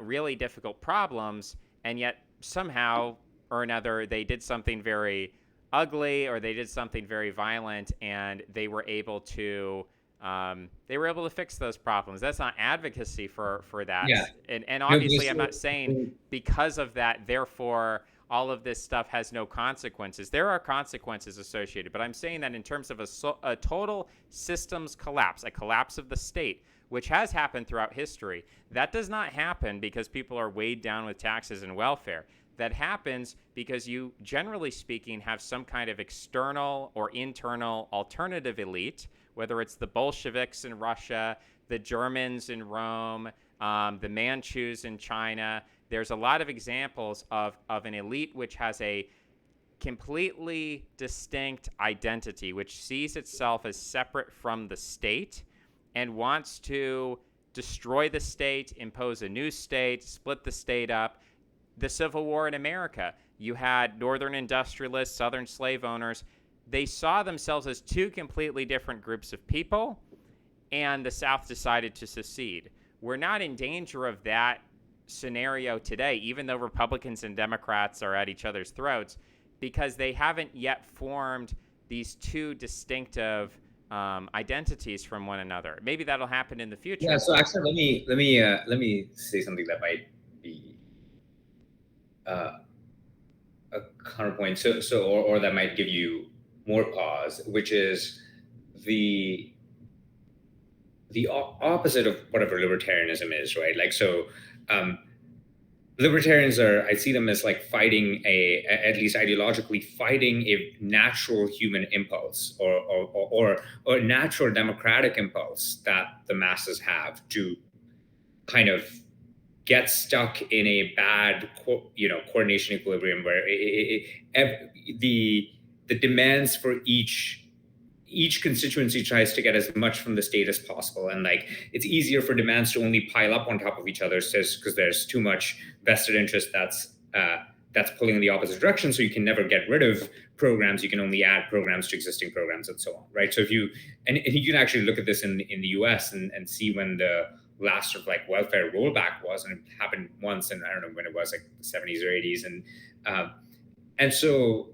really difficult problems, and yet somehow or another they did something very ugly, or they did something very violent, and they were able to fix those problems. That's not advocacy for that. Yeah. And obviously, I'm not saying because of that, therefore, all of this stuff has no consequences. There are consequences associated, but I'm saying that in terms of a total systems collapse, a collapse of the state, which has happened throughout history, that does not happen because people are weighed down with taxes and welfare. That happens because you, generally speaking, have some kind of external or internal alternative elite, whether it's the Bolsheviks in Russia, the Germans in Rome, the Manchus in China. There's a lot of examples of an elite which has a completely distinct identity, which sees itself as separate from the state and wants to destroy the state, impose a new state, split the state up. The Civil War in America, you had Northern industrialists, Southern slave owners. They saw themselves as two completely different groups of people, and the South decided to secede. We're not in danger of that scenario today, even though Republicans and Democrats are at each other's throats, because they haven't yet formed these two distinctive identities from one another. Maybe that'll happen in the future. Yeah. So actually, let me say something that might be a counterpoint, or that might give you more pause, which is the opposite of whatever libertarianism is, right? Libertarians I see them as fighting at least ideologically, fighting a natural human impulse or natural democratic impulse that the masses have to kind of get stuck in a bad, coordination equilibrium where the demands for each constituency tries to get as much from the state as possible, and it's easier for demands to only pile up on top of each other, because there's too much vested interest that's pulling in the opposite direction. So you can never get rid of programs. You can only add programs to existing programs, and so on, right? So if you can actually look at this in the U.S. and see when the last sort of like welfare rollback was, and it happened once, and I don't know when it was, like the 70s or 80s, and so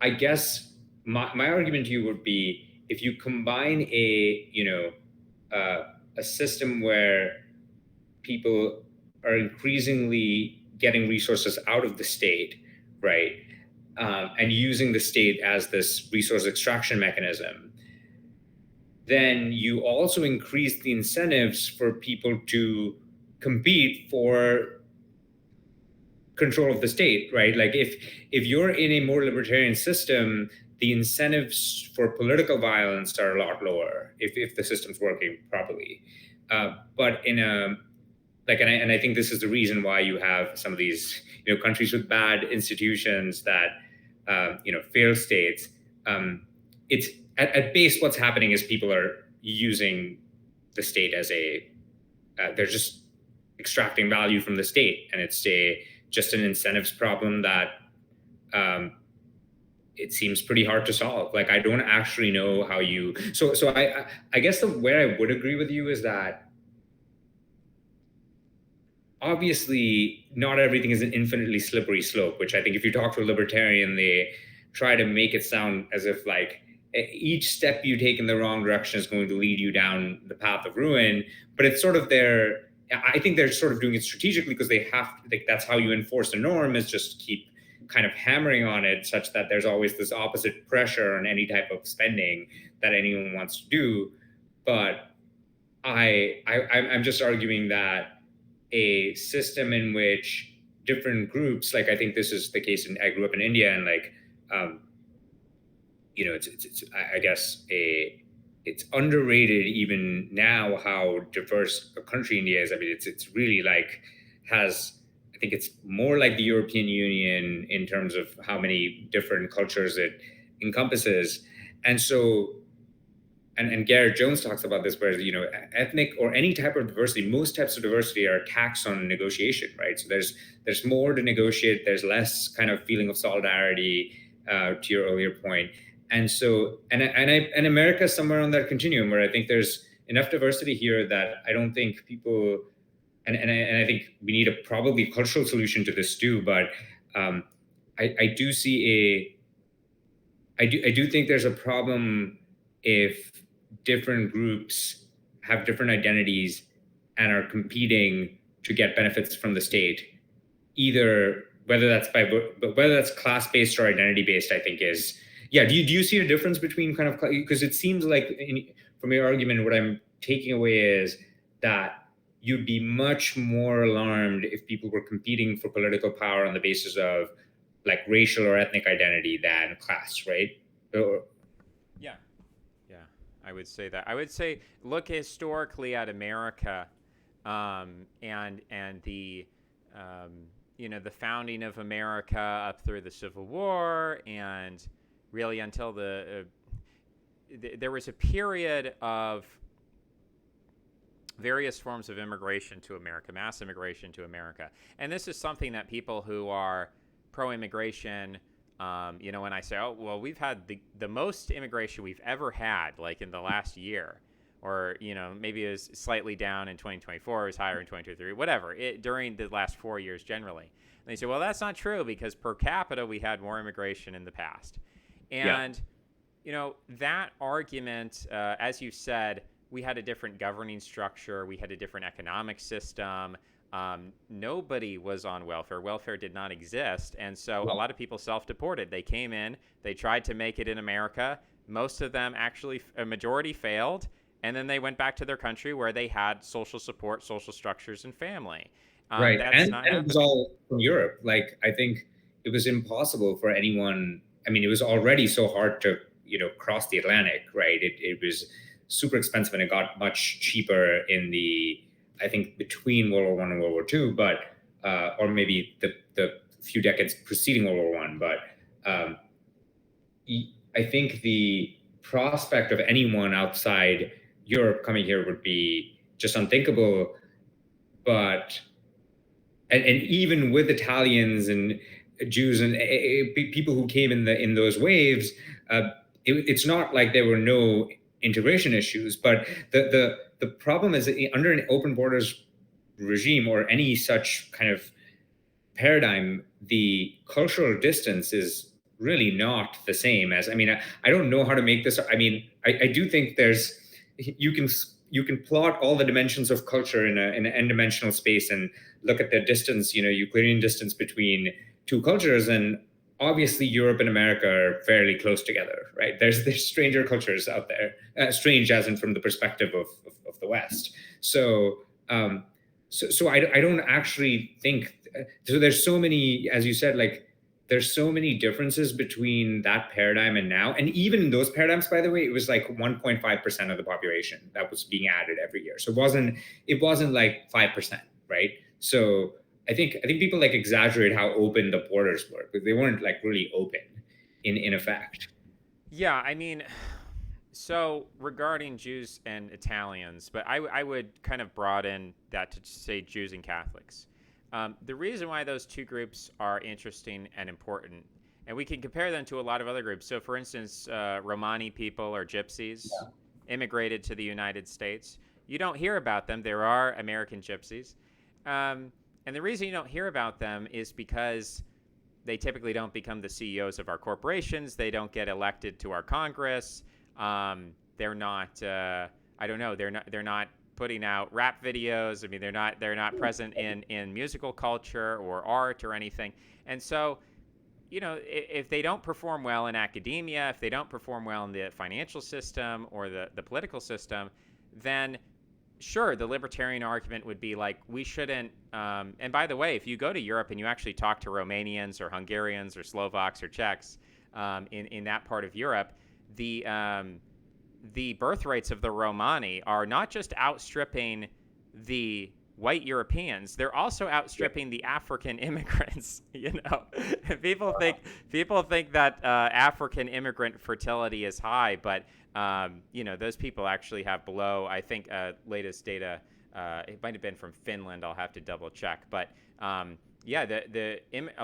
I guess my argument to you would be, if you combine a system where people are increasingly getting resources out of the state, right, and using the state as this resource extraction mechanism, then you also increase the incentives for people to compete for control of the state, right? Like if you're in a more libertarian system, the incentives for political violence are a lot lower if the system's working properly. But in a and I think this is the reason why you have some of these countries with bad institutions that failed states. It's at base what's happening is people are using the state as they're just extracting value from the state, and it's just an incentives problem that it seems pretty hard to solve. Like, I don't actually know how you. So I guess where I would agree with you is that obviously not everything is an infinitely slippery slope, which I think if you talk to a libertarian, they try to make it sound as if like each step you take in the wrong direction is going to lead you down the path of ruin. But it's sort of I think they're sort of doing it strategically because they have to, like, that's how you enforce the norm, is just keep kind of hammering on it such that there's always this opposite pressure on any type of spending that anyone wants to do. But I'm just arguing that a system in which different groups, like I think this is the case I grew up in India, and like, it's I guess it's underrated even now how diverse a country India is. I mean, it's really like I think it's more like the European Union in terms of how many different cultures it encompasses. And so, and Garrett Jones talks about this, where ethnic or any type of diversity, most types of diversity are taxed on negotiation, right? So there's more to negotiate. There's less kind of feeling of solidarity, to your earlier point. And so, and America is somewhere on that continuum where I think there's enough diversity here that I don't think people, and I think we need a probably cultural solution to this too. But I do see I do think there's a problem if different groups have different identities and are competing to get benefits from the state, either whether that's class-based or identity-based. I think is, yeah. Do you see a difference between kind of, because it seems like from your argument, what I'm taking away is that you'd be much more alarmed if people were competing for political power on the basis of like racial or ethnic identity than class, right? Yeah. I would say that. I would say look historically at America, and the the founding of America up through the Civil War, and really until there was a period of various forms of immigration to America, mass immigration to America. And this is something that people who are pro-immigration, when I say, oh, well, we've had the most immigration we've ever had, like in the last year, or, maybe it was slightly down in 2024, it was higher in 2023, whatever, during the last 4 years generally. And they say, well, that's not true because per capita, we had more immigration in the past. And, that argument, as you said, we had a different governing structure. We had a different economic system. Nobody was on welfare. Welfare did not exist. And so a lot of people self-deported. They came in, they tried to make it in America. Most of them actually, a majority failed. And then they went back to their country where they had social support, social structures, and family. Right. That's and it was all from Europe. Like, I think it was impossible for anyone. I mean, it was already so hard to, cross the Atlantic, right? It was super expensive, and it got much cheaper I think between World War I and World War II, but or maybe the few decades preceding World War I. But I think the prospect of anyone outside Europe coming here would be just unthinkable. But and even with Italians and Jews and people who came in those waves, it's not like there were no integration issues. But the problem is that under an open borders regime or any such kind of paradigm, the cultural distance is really not the same as, I mean, I don't know how to make this. I mean, I do think there's, you can, you can plot all the dimensions of culture in an n-dimensional space and look at the distance, Euclidean distance between two cultures. And obviously Europe and America are fairly close together, right? There's stranger cultures out there, strange as in from the perspective of the West. So, so I don't actually think, so there's so many, as you said, like there's so many differences between that paradigm and now. And even in those paradigms, by the way, it was like 1.5% of the population that was being added every year. So it wasn't like 5%, right? So I think people like exaggerate how open the borders were, but they weren't like really open in effect. Yeah, I mean, so regarding Jews and Italians, but I would kind of broaden that to say Jews and Catholics. The reason why those two groups are interesting and important, and we can compare them to a lot of other groups. So, for instance, Romani people or Gypsies immigrated to the United States. You don't hear about them. There are American Gypsies. And the reason you don't hear about them is because they typically don't become the CEOs of our corporations. They don't get elected to our Congress. They're not, I don't know, they're not putting out rap videos. I mean, they're not present in musical culture or art or anything. And so, if they don't perform well in academia, if they don't perform well in the financial system or the political system, then sure, the libertarian argument would be like, we shouldn't, and by the way, if you go to Europe and you actually talk to Romanians or Hungarians or Slovaks or Czechs in that part of Europe, the birth rates of the Romani are not just outstripping the white Europeans, they're also outstripping the African immigrants. People think that African immigrant fertility is high, but those people actually have below, I think, latest data, it might have been from Finland, I'll have to double check, but a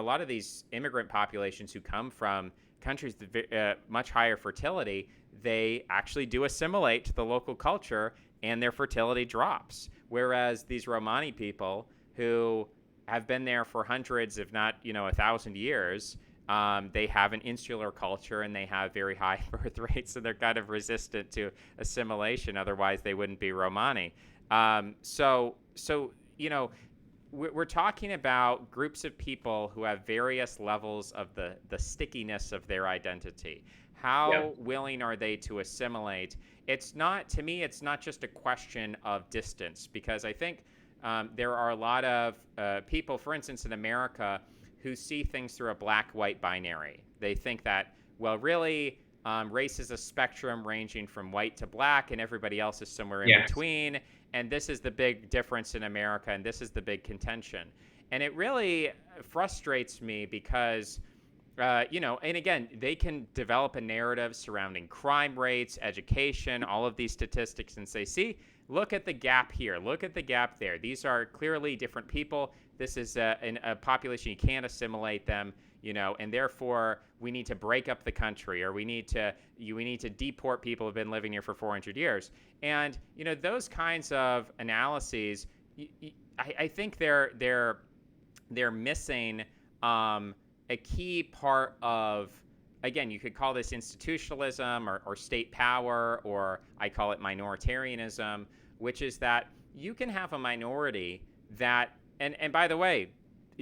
lot of these immigrant populations who come from countries with much higher fertility, they actually do assimilate to the local culture and their fertility drops. Whereas these Romani people who have been there for hundreds, if not, 1,000 years, they have an insular culture and they have very high birth rates, and they're kind of resistant to assimilation. Otherwise, they wouldn't be Romani. We're talking about groups of people who have various levels of the stickiness of their identity. How willing are they to assimilate? To me, it's not just a question of distance, because I think there are a lot of people, for instance, in America, who see things through a black-white binary. They think that, well, really, race is a spectrum ranging from white to black, and everybody else is somewhere in between. And this is the big difference in America, and this is the big contention. And it really frustrates me because, and again, they can develop a narrative surrounding crime rates, education, all of these statistics, and say, see, look at the gap here, look at the gap there. These are clearly different people. This is a population, you can't assimilate them, and therefore we need to break up the country, or we need to deport people who've been living here for 400 years. And those kinds of analyses, I think they're missing a key part of, again, you could call this institutionalism or state power, or I call it minoritarianism, which is that you can have a minority that, and by the way,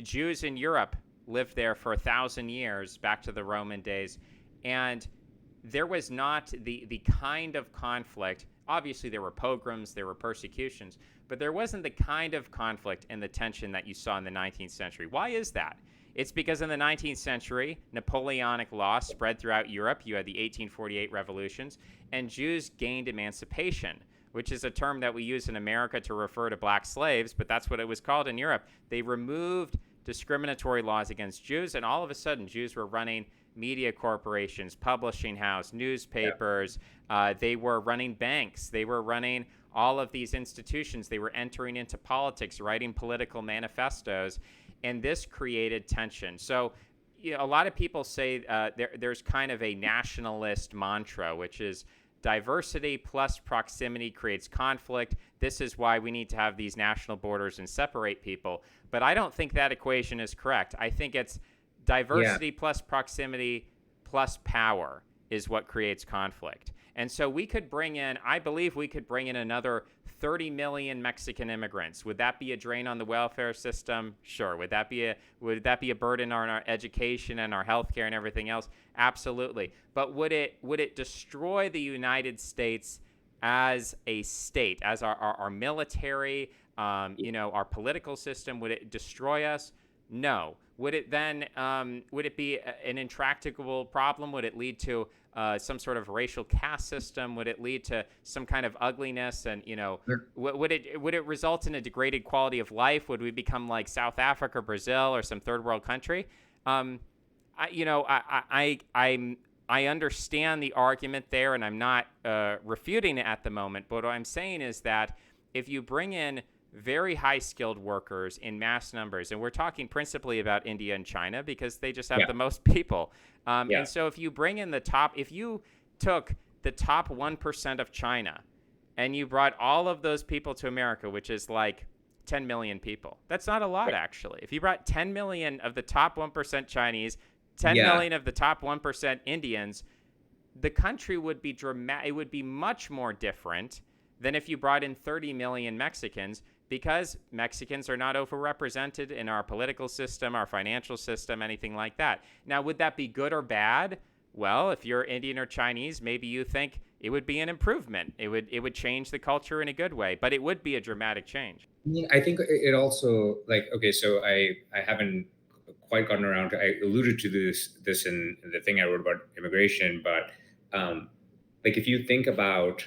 Jews in Europe lived there for 1,000 years, back to the Roman days, and there was not the kind of conflict. Obviously, there were pogroms, there were persecutions, but there wasn't the kind of conflict and the tension that you saw in the 19th century. Why is that? It's because in the 19th century, Napoleonic law spread throughout Europe. You had the 1848 revolutions, and Jews gained emancipation, which is a term that we use in America to refer to black slaves, but that's what it was called in Europe. They removed discriminatory laws against Jews, and all of a sudden, Jews were running media corporations, publishing house, newspapers. They were running banks. They were running all of these institutions. They were entering into politics, writing political manifestos, and this created tension. So a lot of people say there's kind of a nationalist mantra, which is diversity plus proximity creates conflict. This is why we need to have these national borders and separate people. But I don't think that equation is correct. I think it's Yeah. diversity plus proximity plus power is what creates conflict. And so we could bring in, I believe we could bring in another 30 million Mexican immigrants. Would that be a drain on the welfare system? Sure. Would that be a burden on our education and our healthcare and everything else? Absolutely. But would it destroy the United States as a state, as our military, our political system? Would it destroy us? No. Would it then? Would it be an intractable problem? Would it lead to some sort of racial caste system? Would it lead to some kind of ugliness? And would it result in a degraded quality of life? Would we become like South Africa, Brazil, or some third world country? I understand the argument there, and I'm not refuting it at the moment. But what I'm saying is that if you bring in very high skilled workers in mass numbers, and we're talking principally about India and China because they just have the most people. And so if you bring in if you took the top 1% of China and you brought all of those people to America, which is like 10 million people, that's not a lot actually. If you brought 10 million of the top 1% Chinese, 10 million of the top 1% Indians, the country would be it would be much more different than if you brought in 30 million Mexicans, because Mexicans are not overrepresented in our political system, our financial system, anything like that. Now, would that be good or bad? Well, if you're Indian or Chinese, maybe you think it would be an improvement. It would change the culture in a good way, but it would be a dramatic change. I think it also, like, okay, so I haven't quite gotten around to, I alluded to this in the thing I wrote about immigration, but like if you think about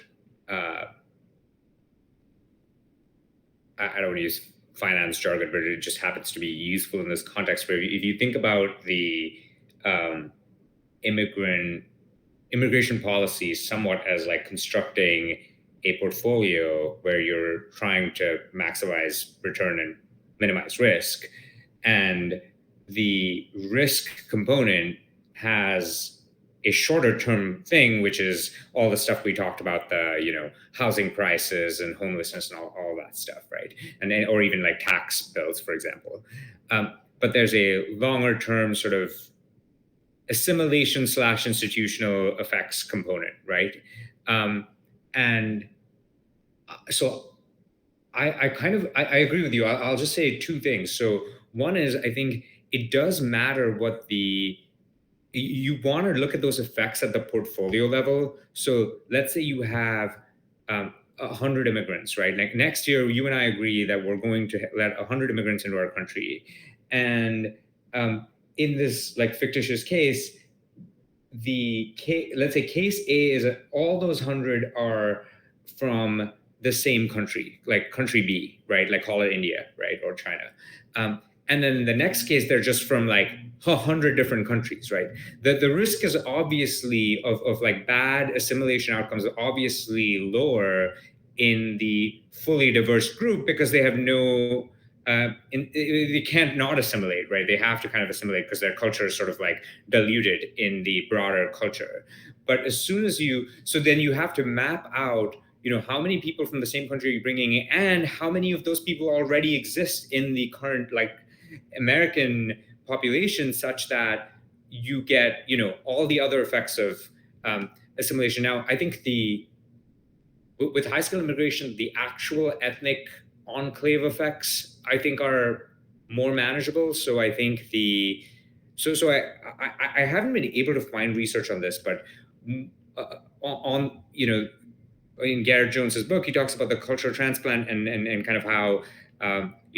I don't want to use finance jargon, but it just happens to be useful in this context. Where if you think about the immigration policy somewhat as like constructing a portfolio where you're trying to maximize return and minimize risk, and the risk component has a shorter term thing, which is all the stuff we talked about, the housing prices and homelessness and all that stuff, right? And then, or even like tax bills, for example. But there's a longer term sort of assimilation / institutional effects component, right? And so I agree with you. I'll just say two things. So one is, I think it does matter what you want to look at those effects at the portfolio level. So let's say you have 100 immigrants, right? Like next year, you and I agree that we're going to let 100 immigrants into our country. And in this like fictitious case, let's say case A is that all those 100 are from the same country, like country B, right? Like call it India, right? Or China. And then the next case, they're just from like 100 different countries, right? The risk is obviously of like bad assimilation outcomes, obviously lower in the fully diverse group because they have no, they can't not assimilate, right? They have to kind of assimilate because their culture is sort of like diluted in the broader culture. But as soon as so then you have to map out how many people from the same country are you bringing in, and how many of those people already exist in the current like American population, such that you get all the other effects of assimilation. Now, I think with high scale immigration, the actual ethnic enclave effects I think are more manageable. So I think I haven't been able to find research on this, but in Garrett Jones's book, he talks about the cultural transplant and kind of how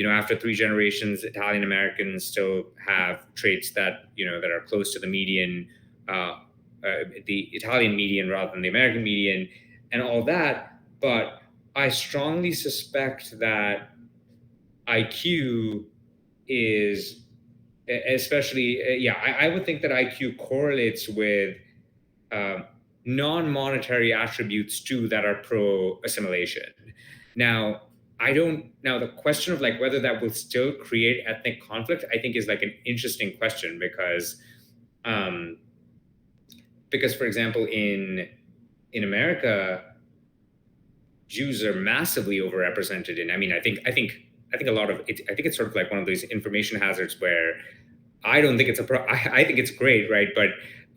after 3 generations, Italian Americans still have traits that that are close to the median, the Italian median rather than the American median, and all that. But I strongly suspect that IQ is, especially, I would think that IQ correlates with non-monetary attributes too that are pro-assimilation. Now, the question of like whether that will still create ethnic conflict, I think is like an interesting question because for example, in in America, Jews are massively overrepresented in. I mean, I think a lot of it. I think it's sort of like one of those information hazards where I don't think it's a pro. I think it's great, right? But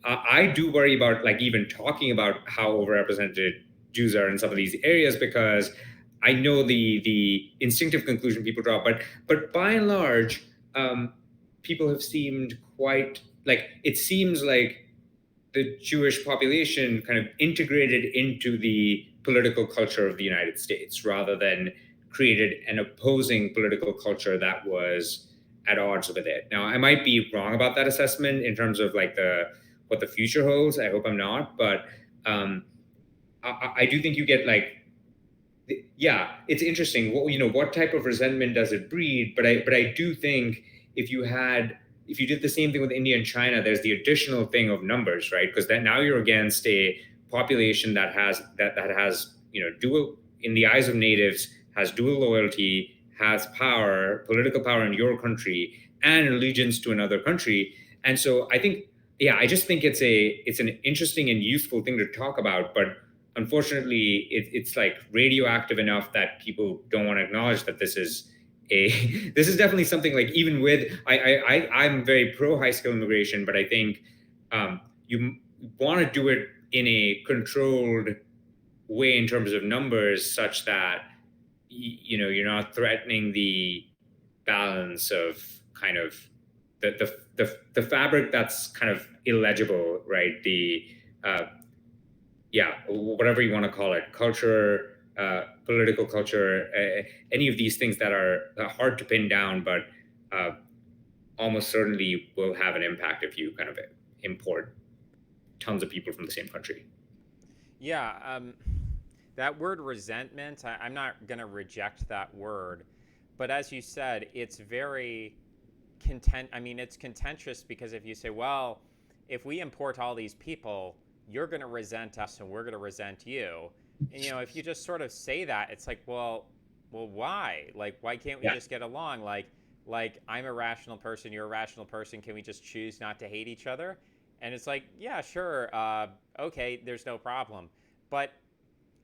I do worry about like even talking about how overrepresented Jews are in some of these areas because I know the instinctive conclusion people draw, but by and large, people have seemed quite like it seems like the Jewish population kind of integrated into the political culture of the United States rather than created an opposing political culture that was at odds with it. Now, I might be wrong about that assessment in terms of like the what the future holds. I hope I'm not, but um, I do think you get like yeah, it's interesting. What type of resentment does it breed? But I do think if you had if you did the same thing with India and China, there's the additional thing of numbers, right? Because then now you're against a population that has dual in the eyes of natives has dual loyalty, has power, political power in your country, and allegiance to another country. And so I think, yeah, I just think it's an interesting and useful thing to talk about, but unfortunately it's like radioactive enough that people don't want to acknowledge that this is a this is definitely something like even with I'm very pro high skill immigration, but I think you want to do it in a controlled way in terms of numbers such that you're not threatening the balance of kind of the fabric that's kind of illegible, right? The yeah, whatever you want to call it, culture, political culture, any of these things that are hard to pin down, but uh, almost certainly will have an impact if you kind of import tons of people from the same country. Yeah, that word resentment, I'm not going to reject that word. But as you said, it's very I mean, it's contentious because if you say, well, if we import all these people, you're going to resent us and we're going to resent you. And, if you just sort of say that, it's like, well, why? Like, why can't we Yeah. just get along? Like I'm a rational person, you're a rational person. Can we just choose not to hate each other? And it's like, yeah, sure. Okay, there's no problem. But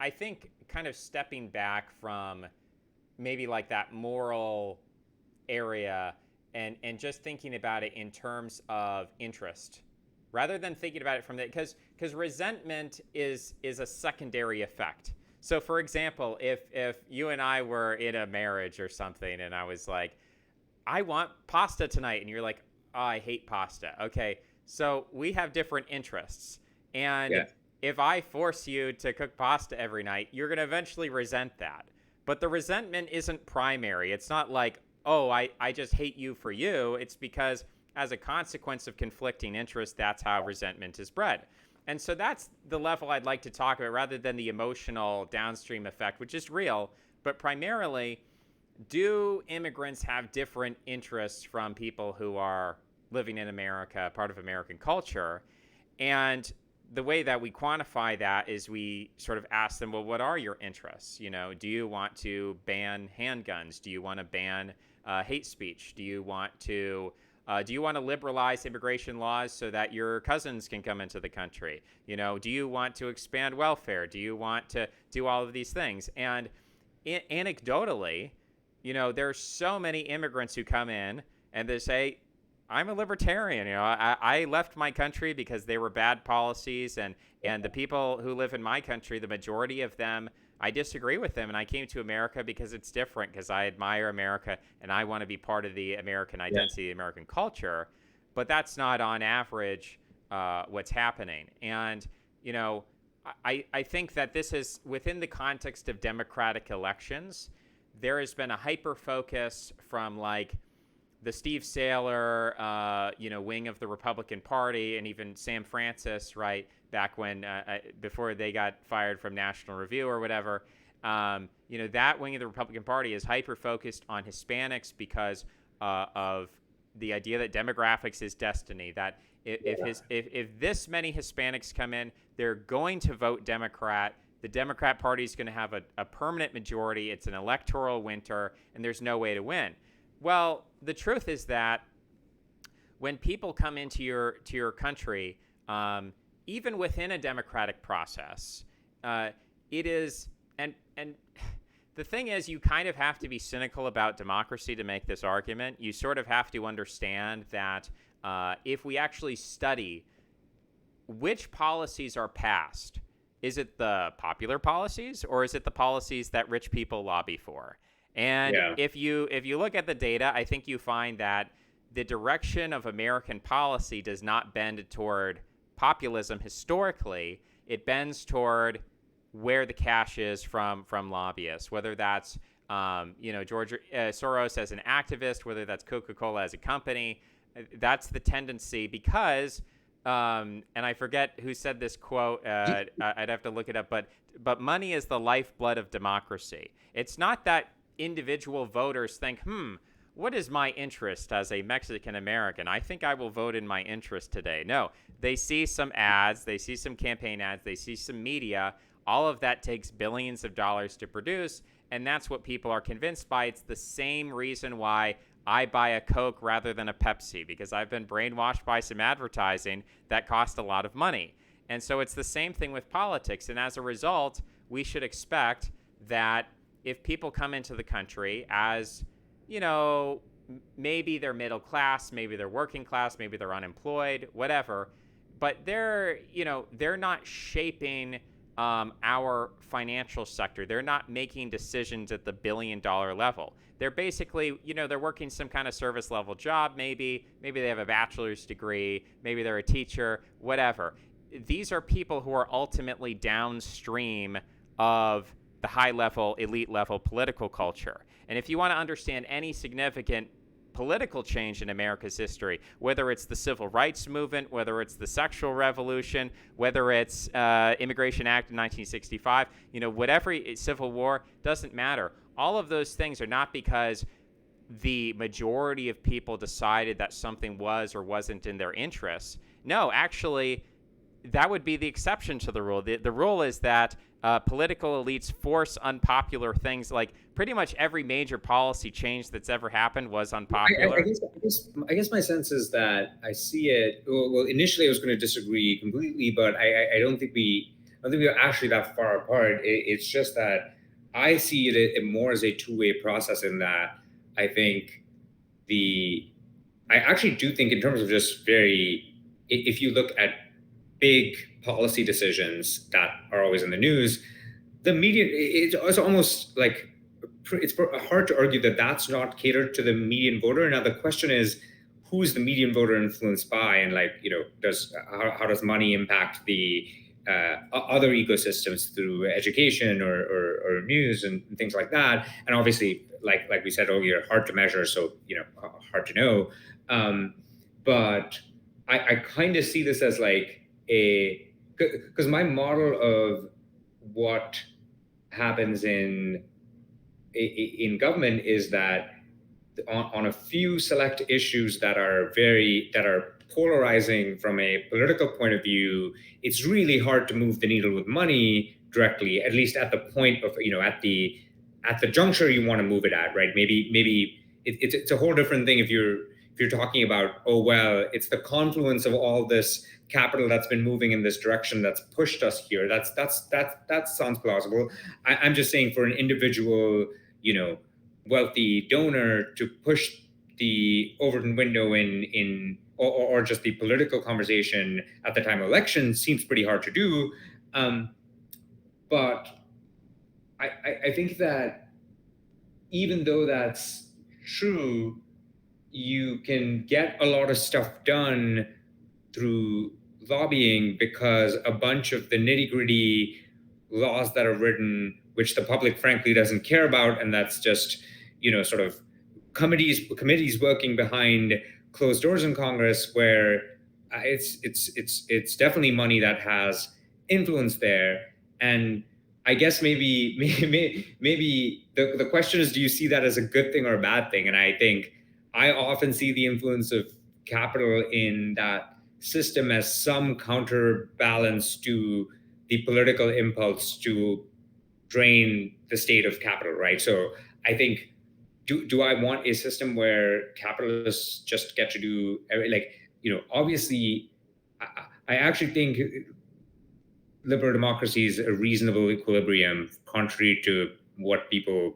I think kind of stepping back from maybe like that moral area and just thinking about it in terms of interest rather than thinking about it from that because resentment is a secondary effect. So for example, if you and I were in a marriage or something and I was like, I want pasta tonight, and you're like, oh, I hate pasta. Okay, so we have different interests, and Yeah. if I force you to cook pasta every night, you're going to eventually resent that. But the resentment isn't primary. It's not like, oh, I just hate you for you. It's because as a consequence of conflicting interests, that's how resentment is bred. And so that's the level I'd like to talk about rather than the emotional downstream effect, which is real. But primarily, do immigrants have different interests from people who are living in America, part of American culture? And the way that we quantify that is we sort of ask them, well, what are your interests? Do you want to ban handguns? Do you want to ban hate speech? Do you want to liberalize immigration laws so that your cousins can come into the country? Do you want to expand welfare? Do you want to do all of these things? And anecdotally, there's so many immigrants who come in and they say, I'm a libertarian. I left my country because they were bad policies, and the people who live in my country, the majority of them, I disagree with them, and I came to America because it's different, because I admire America and I want to be part of the American identity, the American culture. But that's not on average what's happening. And I think that this is within the context of democratic elections. There has been a hyper focus from like the Steve Saylor, wing of the Republican Party, and even Sam Francis, right, back when, before they got fired from National Review or whatever, that wing of the Republican Party is hyper-focused on Hispanics because of the idea that demographics is destiny, that if this many Hispanics come in, they're going to vote Democrat. The Democrat Party is going to have a permanent majority. It's an electoral winter, and there's no way to win. Well, the truth is that when people come into your country, even within a democratic process, it is, and the thing is, you kind of have to be cynical about democracy to make this argument. You sort of have to understand that if we actually study which policies are passed, is it the popular policies or is it the policies that rich people lobby for? And Yeah. if you look at the data, I think you find that the direction of American policy does not bend toward populism historically. It bends toward where the cash is from lobbyists, whether that's George Soros as an activist, whether that's Coca-Cola as a company. That's the tendency because, and I forget who said this quote. I'd have to look it up, but money is the lifeblood of democracy. It's not that individual voters think, what is my interest as a Mexican American? I think I will vote in my interest today. No, they see some ads, they see some campaign ads, they see some media. All of that takes billions of dollars to produce, and that's what people are convinced by. It's the same reason why I buy a Coke rather than a Pepsi, because I've been brainwashed by some advertising that cost a lot of money. And so it's the same thing with politics. And as a result, we should expect that if people come into the country as, maybe they're middle class, maybe they're working class, maybe they're unemployed, whatever, but they're not shaping our financial sector. They're not making decisions at the billion-dollar level. They're basically, they're working some kind of service level job, maybe they have a bachelor's degree, maybe they're a teacher, whatever. These are people who are ultimately downstream of the high level, elite level political culture. And if you want to understand any significant political change in America's history, whether it's the civil rights movement, whether it's the sexual revolution, whether it's Immigration Act of 1965, whatever, Civil War, doesn't matter. All of those things are not because the majority of people decided that something was or wasn't in their interests. No, actually, that would be the exception to the rule. The rule is that political elites force unpopular things. Like pretty much every major policy change that's ever happened was unpopular. I guess my sense is that I see it. Well, initially I was going to disagree completely, but I don't think we're actually that far apart. It's just that I see it more as a two-way process. In that I think I actually do think in terms of just if you look at big policy decisions that are always in the news, the media, it's almost like it's hard to argue that that's not catered to the median voter. Now the question is, who's the median voter influenced by, and how does money impact the other ecosystems through education or news and things like that? And obviously, like we said earlier, hard to measure, so hard to know. But I kind of see this as like because my model of what happens in government is that on a few select issues that are polarizing from a political point of view, it's really hard to move the needle with money directly, at least at the point of at the juncture you want to move it at, right? Maybe it's a whole different thing if you're talking about, it's the confluence of all this capital that's been moving in this direction that's pushed us here. That sounds plausible. I'm just saying for an individual, wealthy donor to push the Overton window or just the political conversation at the time of election seems pretty hard to do. But I think that even though that's true, you can get a lot of stuff done through lobbying because a bunch of the nitty-gritty laws that are written, which the public frankly doesn't care about, and that's just sort of committees working behind closed doors in Congress, where it's definitely money that has influence there. And I guess maybe the question is, do you see that as a good thing or a bad thing? And I think I often see the influence of capital in that system as some counterbalance to the political impulse to drain the state of capital, right? So I think, do I want a system where capitalists just get to do, obviously, I actually think liberal democracy is a reasonable equilibrium, contrary to what people,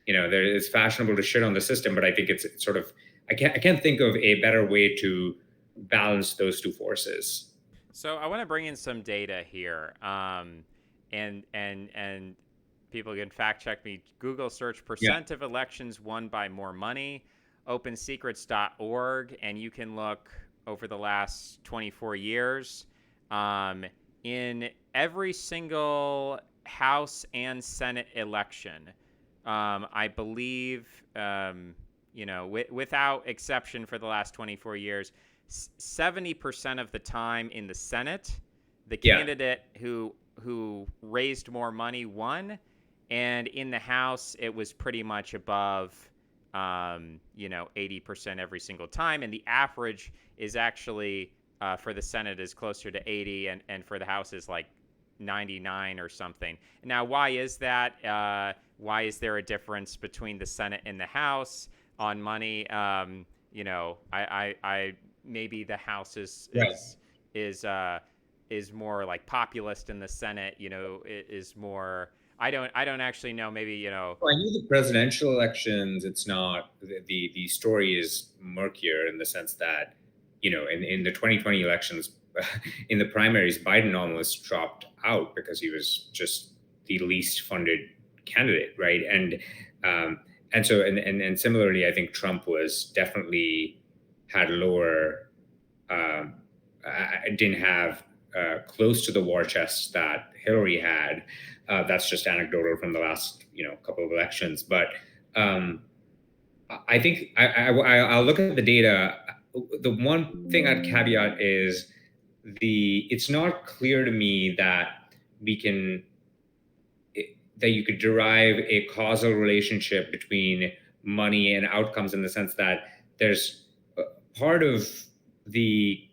it's fashionable to shit on the system, but I think it's sort of, I can't think of a better way to balance those two forces. So I want to bring in some data here, and people can fact check me. Google search Yeah. percent of elections won by more money, OpenSecrets.org, and you can look over the last 24 years. In every single House and Senate election, I believe, without exception for the last 24 years, 70% of the time in the Senate, the Yeah. candidate who raised more money won, and in the House, it was pretty much above, 80% every single time, and the average is actually for the Senate is closer to 80, and for the House is like 99 or something. Now, why is that? Why is there a difference between the Senate and the House on money? I maybe the House Right. is more like populist, and the Senate, is more. I don't actually know. Maybe Well, I knew the presidential elections, it's not the story is murkier in the sense that, in the 2020 elections, in the primaries, Biden almost dropped out because he was just the least funded candidate, right? And so and similarly, I think Trump was definitely had lower, didn't have close to the war chest that Hillary had. That's just anecdotal from the last couple of elections, but I think I'll look at the data. The one thing I'd caveat is it's not clear to me that we can that you could derive a causal relationship between money and outcomes in the sense that there's part of the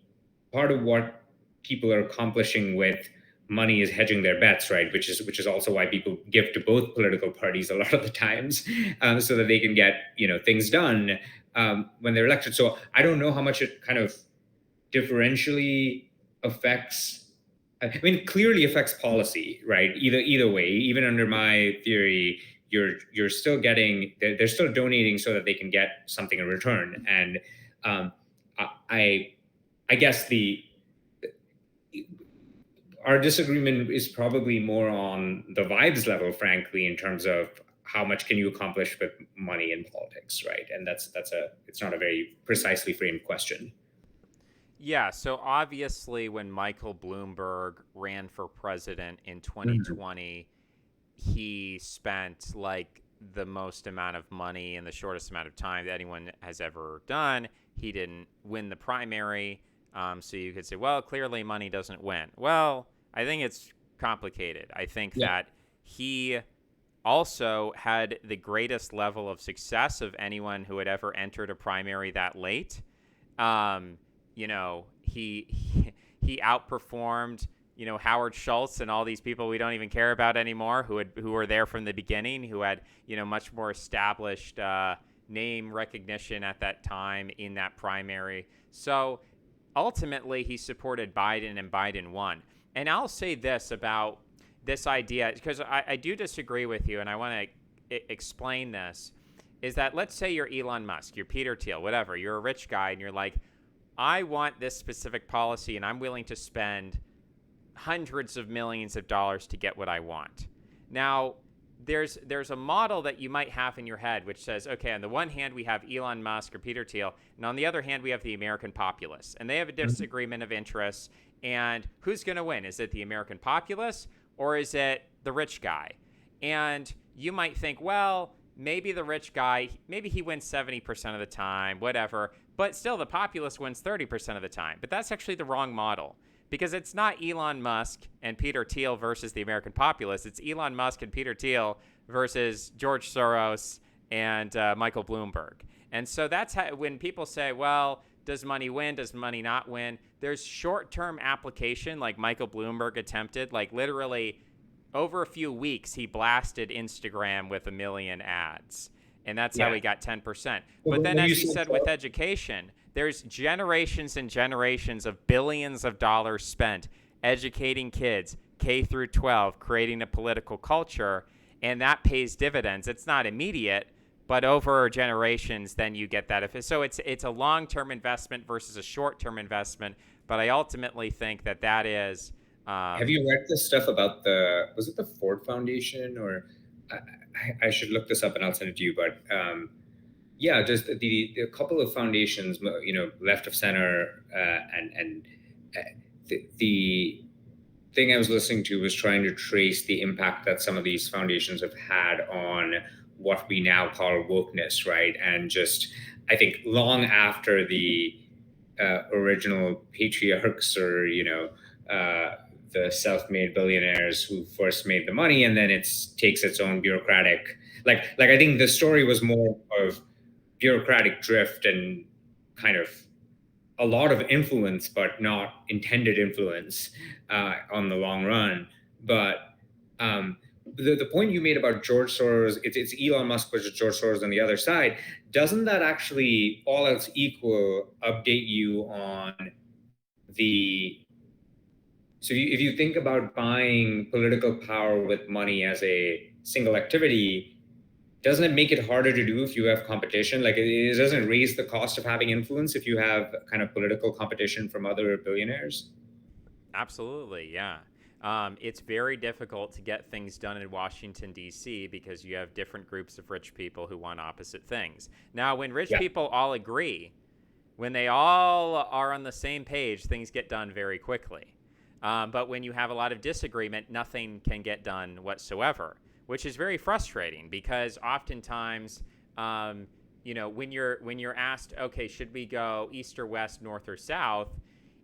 part of what people are accomplishing with money is hedging their bets, right? Which is also why people give to both political parties a lot of the times, so that they can get things done when they're elected. So I don't know how much it kind of differentially affects. I mean, clearly affects policy, right? Either way, even under my theory, you're still getting they're still donating so that they can get something in return. And I I guess the our disagreement is probably more on the vibes level, frankly, in terms of how much can you accomplish with money in politics, right? And it's not a very precisely framed question. Yeah, so obviously when Michael Bloomberg ran for president in Mhm. 2020, he spent like the most amount of money in the shortest amount of time that anyone has ever done. He didn't win the primary. So you could say, well, clearly money doesn't win. Well, I think it's complicated. I think Yeah. that he also had the greatest level of success of anyone who had ever entered a primary that late. Um, he outperformed Howard Schultz and all these people we don't even care about anymore who were there from the beginning, who had much more established name recognition at that time in that primary. So ultimately, he supported Biden, and Biden won. And I'll say this about this idea, because I do disagree with you, and I want to explain this. Is that, let's say you're Elon Musk, you're Peter Thiel, whatever, you're a rich guy, and you're like, I want this specific policy, and I'm willing to spend hundreds of millions of dollars to get what I want. Now, there's a model that you might have in your head which says, okay, on the one hand we have Elon Musk or Peter Thiel, and on the other hand we have the American populace, and they have a disagreement of interests. And who's going to win? Is it the American populace or is it the rich guy? And you might think, well, maybe the rich guy, maybe he wins 70% of the time, whatever, but still the populace wins 30% of the time. But that's actually the wrong model, because it's not Elon Musk and Peter Thiel versus the American populace. It's Elon Musk and Peter Thiel versus George Soros and Michael Bloomberg. And so that's how, when people say, well, does money win? Does money not win? There's short-term application, like Michael Bloomberg attempted. Like literally over a few weeks, he blasted Instagram with 1 million ads. And that's how Yeah. he got 10%. Well, But then, when you as he said said with education, there's generations and generations of billions of dollars spent educating kids, K through 12, creating a political culture, and that pays dividends. It's not immediate, but over generations, then you get that. So it's a long-term investment versus a short-term investment. But I ultimately think that is. Have you read this stuff about was it the Ford Foundation, or I should look this up and I'll send it to you. But yeah, just the couple of foundations, left of center, and the thing I was listening to was trying to trace the impact that some of these foundations have had on what we now call wokeness, right? And just, I think, long after the original patriarchs, or the self-made billionaires who first made the money, and then it takes its own bureaucratic, like I think the story was more of bureaucratic drift and kind of a lot of influence, but not intended influence on the long run. But the point you made about George Soros, it's Elon Musk versus George Soros on the other side. Doesn't that actually, all else equal, update you on the... So if you think about buying political power with money as a single activity, doesn't it make it harder to do if you have competition? Like, it doesn't raise the cost of having influence if you have kind of political competition from other billionaires? Absolutely, yeah. It's very difficult to get things done in Washington, D.C. because you have different groups of rich people who want opposite things. Now, when rich Yeah. people all agree, when they all are on the same page, things get done very quickly. But when you have a lot of disagreement, nothing can get done whatsoever, which is very frustrating because oftentimes, when you're asked, okay, should we go east or west, north or south?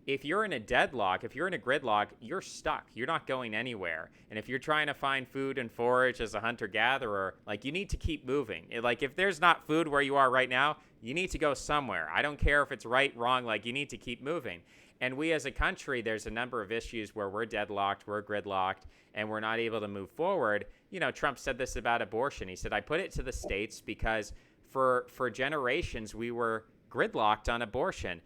If you're in a deadlock, if you're in a gridlock, you're stuck. You're not going anywhere. And if you're trying to find food and forage as a hunter-gatherer, like, you need to keep moving. Like, if there's not food where you are right now, you need to go somewhere. I don't care if it's right, wrong, like, you need to keep moving. And we as a country, there's a number of issues where we're deadlocked, we're gridlocked, and we're not able to move forward. Trump said this about abortion. He said, I put it to the states because for generations we were gridlocked on abortion.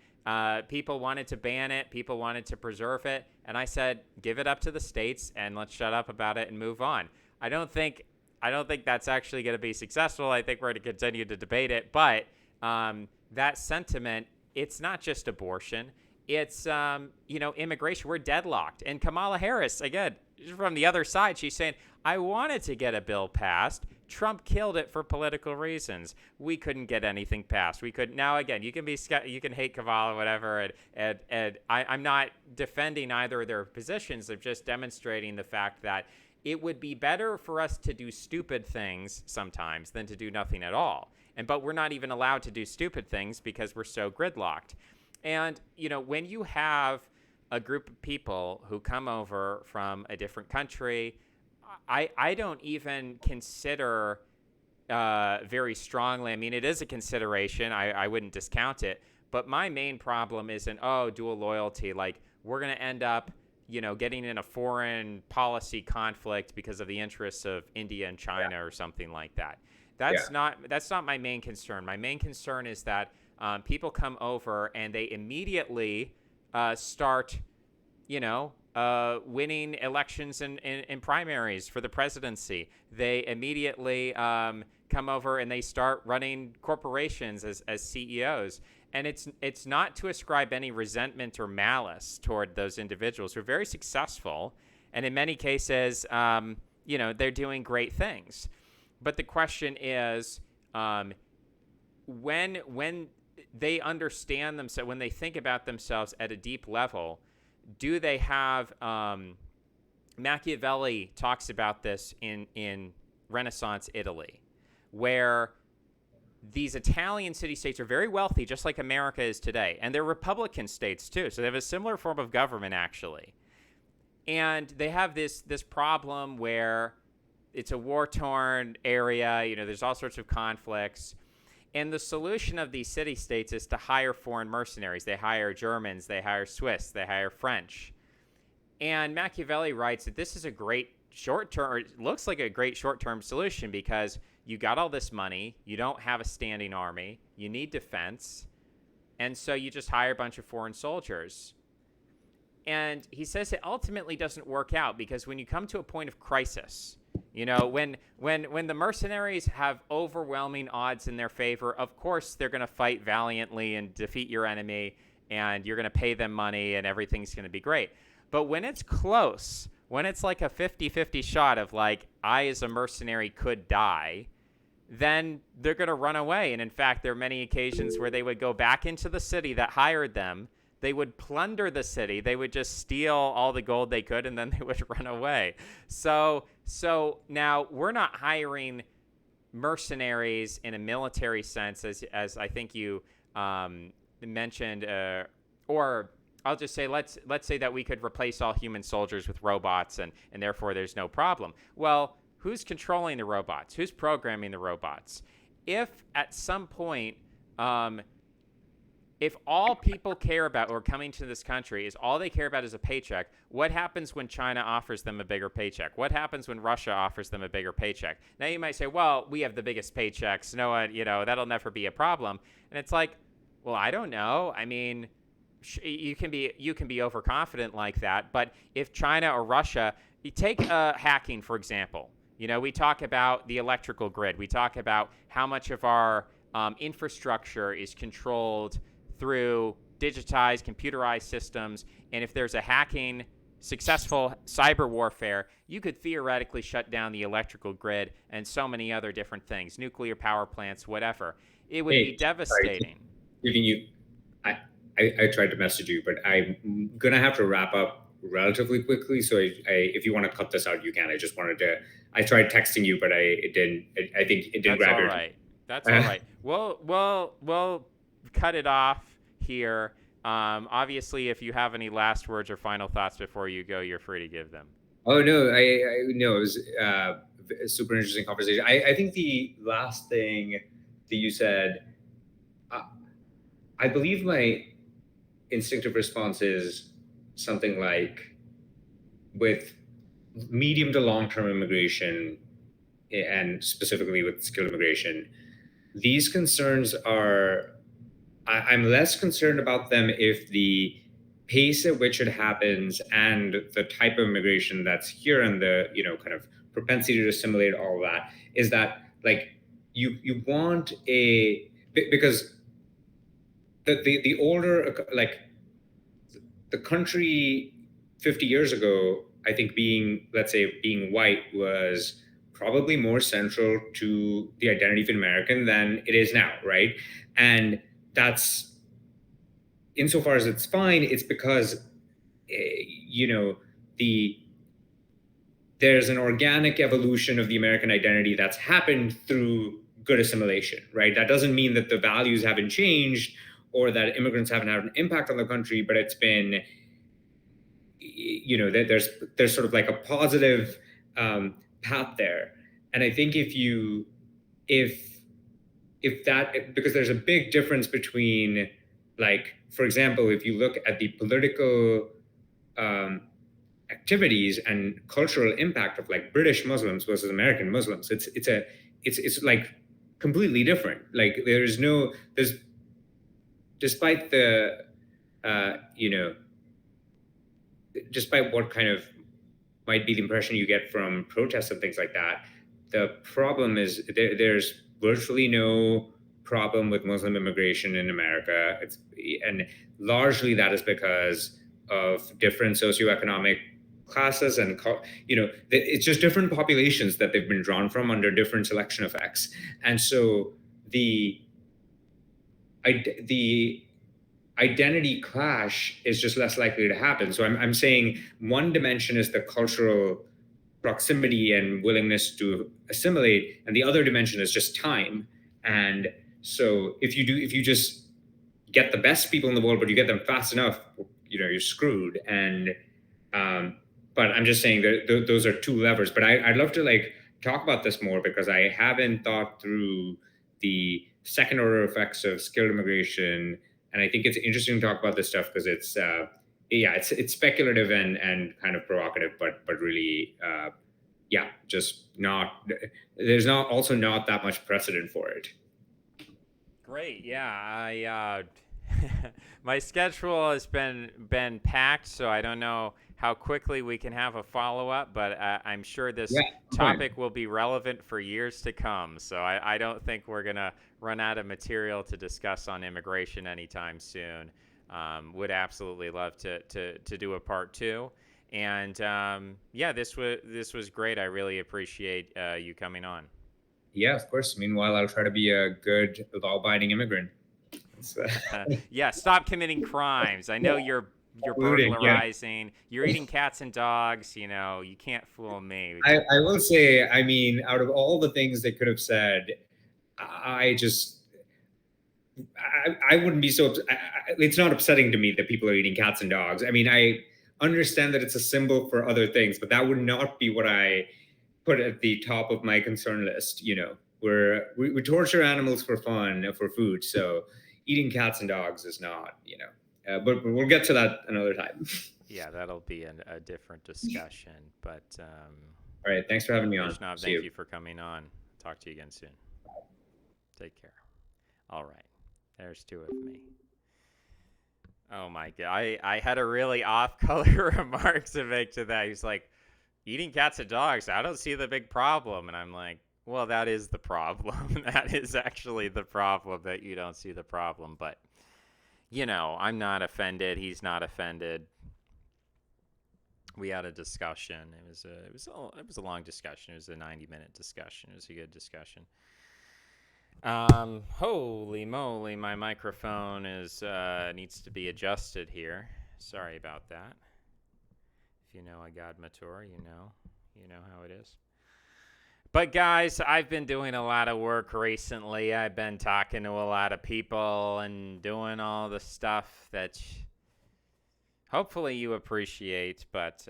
People wanted to ban it. People wanted to preserve it. And I said, give it up to the states and let's shut up about it and move on. I don't think that's actually going to be successful. I think we're going to continue to debate it. But that sentiment, it's not just abortion. It's, immigration. We're deadlocked. And Kamala Harris, again, from the other side, she's saying, I wanted to get a bill passed. Trump killed it for political reasons. We couldn't get anything passed. We could. Now, again, you can hate Kamala, whatever, and I'm not defending either of their positions. I'm just demonstrating the fact that it would be better for us to do stupid things sometimes than to do nothing at all. But we're not even allowed to do stupid things because we're so gridlocked. And, when you have a group of people who come over from a different country, I don't even consider very strongly. I mean, it is a consideration. I wouldn't discount it. But my main problem isn't, dual loyalty. Like, we're going to end up, getting in a foreign policy conflict because of the interests of India and China or something like that. That's not my main concern. My main concern is that people come over and they immediately start, winning elections and primaries for the presidency. They immediately come over and they start running corporations as CEOs. And it's not to ascribe any resentment or malice toward those individuals who are very successful. And in many cases, they're doing great things. But the question is, when they understand themselves, when they think about themselves at a deep level, do they have Machiavelli talks about this in Renaissance Italy, where these Italian city-states are very wealthy, just like America is today. And they're Republican states, too. So they have a similar form of government, actually. And they have this problem where it's a war-torn area. There's all sorts of conflicts. And the solution of these city-states is to hire foreign mercenaries. They hire Germans, they hire Swiss, they hire French. And Machiavelli writes that this is a great short-term, or it looks like a great short-term solution because you got all this money, you don't have a standing army, you need defense, and so you just hire a bunch of foreign soldiers. and he says it ultimately doesn't work out because when you come to a point of crisis, you know, when the mercenaries have overwhelming odds in their favor, of course they're going to fight valiantly and defeat your enemy, and you're going to pay them money and everything's going to be great. But when it's close, when it's like a 50-50 shot of like, I as a mercenary could die, then they're going to run away. And in fact, there are many occasions where they would go back into the city that hired them. They would plunder the city. They would just steal all the gold they could, and then they would run away. So now we're not hiring mercenaries in a military sense, as I think you mentioned, or I'll just say let's say that we could replace all human soldiers with robots, and therefore there's no problem. Well, who's controlling the robots? Who's programming the robots? If at some point, if all people care about or coming to this country is all they care about is a paycheck, what happens when China offers them a bigger paycheck? What happens when Russia offers them a bigger paycheck? Now you might say, well, we have the biggest paychecks. No one, that'll never be a problem. And it's like, well, I don't know. I mean, you can be overconfident like that. But if China or Russia, you take hacking, for example. We talk about the electrical grid. We talk about how much of our infrastructure is controlled through digitized, computerized systems. And if there's a successful cyber warfare, you could theoretically shut down the electrical grid and so many other different things, nuclear power plants, whatever. It would be devastating. Giving you, I tried to message you, but I'm going to have to wrap up relatively quickly. So if you want to cut this out, you can. I tried texting you, but it didn't. I think it didn't grab your. That's all right. We'll cut it off here. Obviously, if you have any last words or final thoughts before you go, you're free to give them. Oh no, I no, it was a super interesting conversation. I think the last thing that you said, I believe my instinctive response is something like, with medium to long-term immigration, and specifically with skilled immigration, these concerns are, I'm less concerned about them if the pace at which it happens and the type of immigration that's here and the kind of propensity to assimilate, all that, is that like you want because the older, like, the country 50 years ago, I think being white was probably more central to the identity of an American than it is now, right? And that's, insofar as it's fine, it's because there's an organic evolution of the American identity that's happened through good assimilation, right? That doesn't mean that the values haven't changed or that immigrants haven't had an impact on the country, but it's been, there's sort of like a positive path there. And I think if that, because there's a big difference between, like, for example, if you look at the political activities and cultural impact of like British Muslims versus American Muslims, it's like completely different. Like there's despite the despite what kind of might be the impression you get from protests and things like that, the problem is there's virtually no problem with Muslim immigration in America. And largely that is because of different socioeconomic classes and it's just different populations that they've been drawn from under different selection effects. And so the identity clash is just less likely to happen. So I'm saying one dimension is the cultural proximity and willingness to assimilate, and the other dimension is just time. And so if you just get the best people in the world, but you get them fast enough, you're screwed. And but I'm just saying that those are two levers. But I'd love to like talk about this more, because I haven't thought through the second order effects of skilled immigration. And I think it's interesting to talk about this stuff because it's speculative and kind of provocative, but really, just not, there's not that much precedent for it. Great. Yeah. my schedule has been packed, so I don't know how quickly we can have a follow up, but I'm sure this Yeah, fine. topic will be relevant for years to come. So I don't think we're gonna run out of material to discuss on immigration anytime soon. Would absolutely love to do a part two. And yeah, this was great. I really appreciate you coming on. Yeah, of course. Meanwhile, I'll try to be a good law-abiding immigrant. So, Yeah, stop committing crimes. I know you're looting. Yeah. burglarizing. You're eating cats and dogs. You can't fool me. I will say, I mean, out of all the things they could have said, I just I wouldn't be so. It's not upsetting to me that people are eating cats and dogs. I mean, I understand that it's a symbol for other things, but that would not be what I put at the top of my concern list. Where we torture animals for fun, for food. So eating cats and dogs is not. But we'll get to that another time. Yeah, that'll be a different discussion. But All right. Thanks for having me on. Vaishnav, See thank you. you for coming on. Talk to you again soon. Take care. All right. There's two of me. Oh my god. I had a really off-color remark to make to that. He's like, eating cats and dogs, I don't see the big problem. And I'm like, well, that is the problem. That is actually the problem, that you don't see the problem. But, I'm not offended. He's not offended. We had a discussion. It was a long discussion. It was a 90-minute discussion. It was a good discussion. Holy moly, my microphone needs to be adjusted here. Sorry about that. If you know Agad Matur, you know how it is. But guys, I've been doing a lot of work recently. I've been talking to a lot of people and doing all the stuff that hopefully you appreciate. But,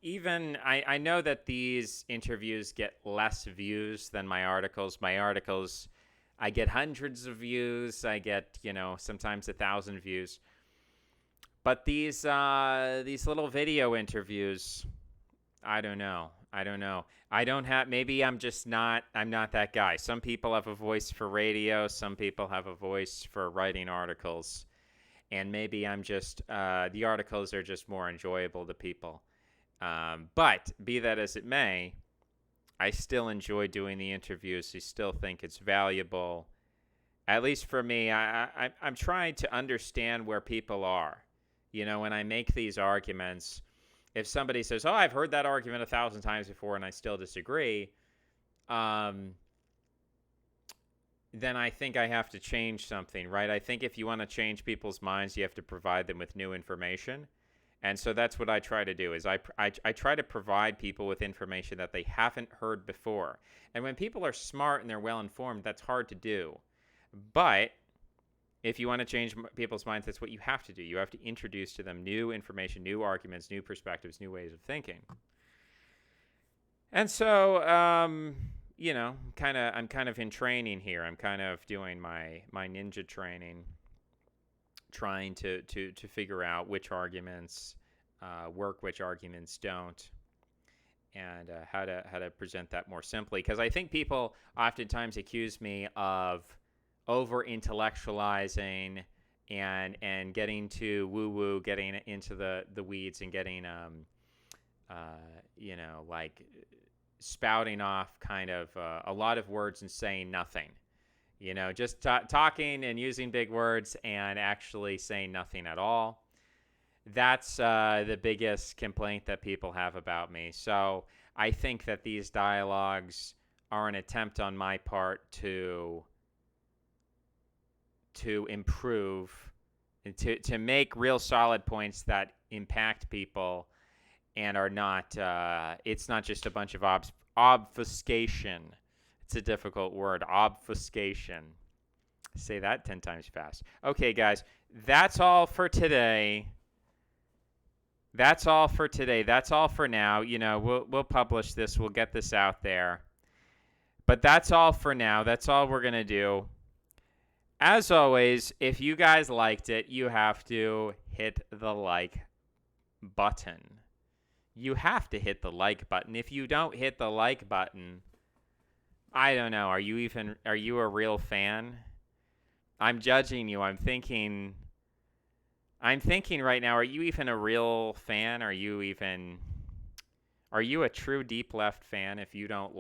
even I know that these interviews get less views than my articles. My articles, I get hundreds of views. I get, sometimes 1,000 views. But these little video interviews, I don't know. Maybe I'm not that guy. Some people have a voice for radio. Some people have a voice for writing articles. And maybe I'm just, the articles are just more enjoyable to people. But be that as it may, I still enjoy doing the interviews. I still think it's valuable. At least for me, I'm trying to understand where people are. When I make these arguments, if somebody says, oh, I've heard that argument 1,000 times before and I still disagree, then I think I have to change something, right? I think if you want to change people's minds, you have to provide them with new information. And so that's what I try to do, is I try to provide people with information that they haven't heard before. And when people are smart and they're well-informed, that's hard to do. But if you want to change people's minds, that's what you have to do. You have to introduce to them new information, new arguments, new perspectives, new ways of thinking. And so, I'm kind of in training here. I'm kind of doing my ninja training, trying to figure out which arguments work, which arguments don't, and how to present that more simply. Because I think people oftentimes accuse me of over intellectualizing and getting too woo woo, getting into the weeds, and getting like spouting off kind of a lot of words and saying nothing. Just talking and using big words and actually saying nothing at all. That's the biggest complaint that people have about me. So I think that these dialogues are an attempt on my part to improve, to make real solid points that impact people and are not, it's not just a bunch of obfuscation. It's a difficult word, obfuscation. Say that 10 times fast. Okay, guys, that's all for today. That's all for now. We'll publish this. We'll get this out there. But that's all for now. That's all we're going to do. As always, if you guys liked it, you have to hit the like button. You have to hit the like button. If you don't hit the like button, I don't know. Are you a real fan? I'm judging you. I'm thinking right now, are you even a real fan? Are you a true deep left fan if you don't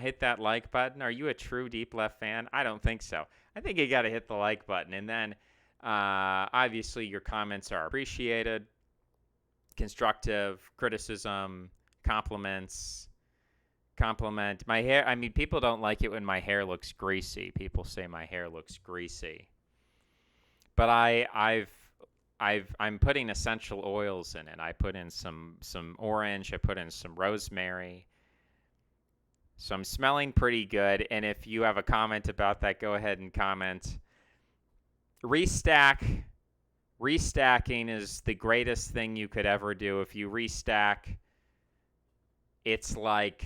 hit that like button, are you a true deep left fan? I don't think so. I think you got to hit the like button. And then obviously your comments are appreciated, constructive criticism, compliments. Compliment my hair. I mean, people don't like it when my hair looks greasy. People say my hair looks greasy. But I'm putting essential oils in it. I put in some orange. I put in some rosemary. So I'm smelling pretty good. And if you have a comment about that, go ahead and comment. Restacking is the greatest thing you could ever do. If you restack, it's like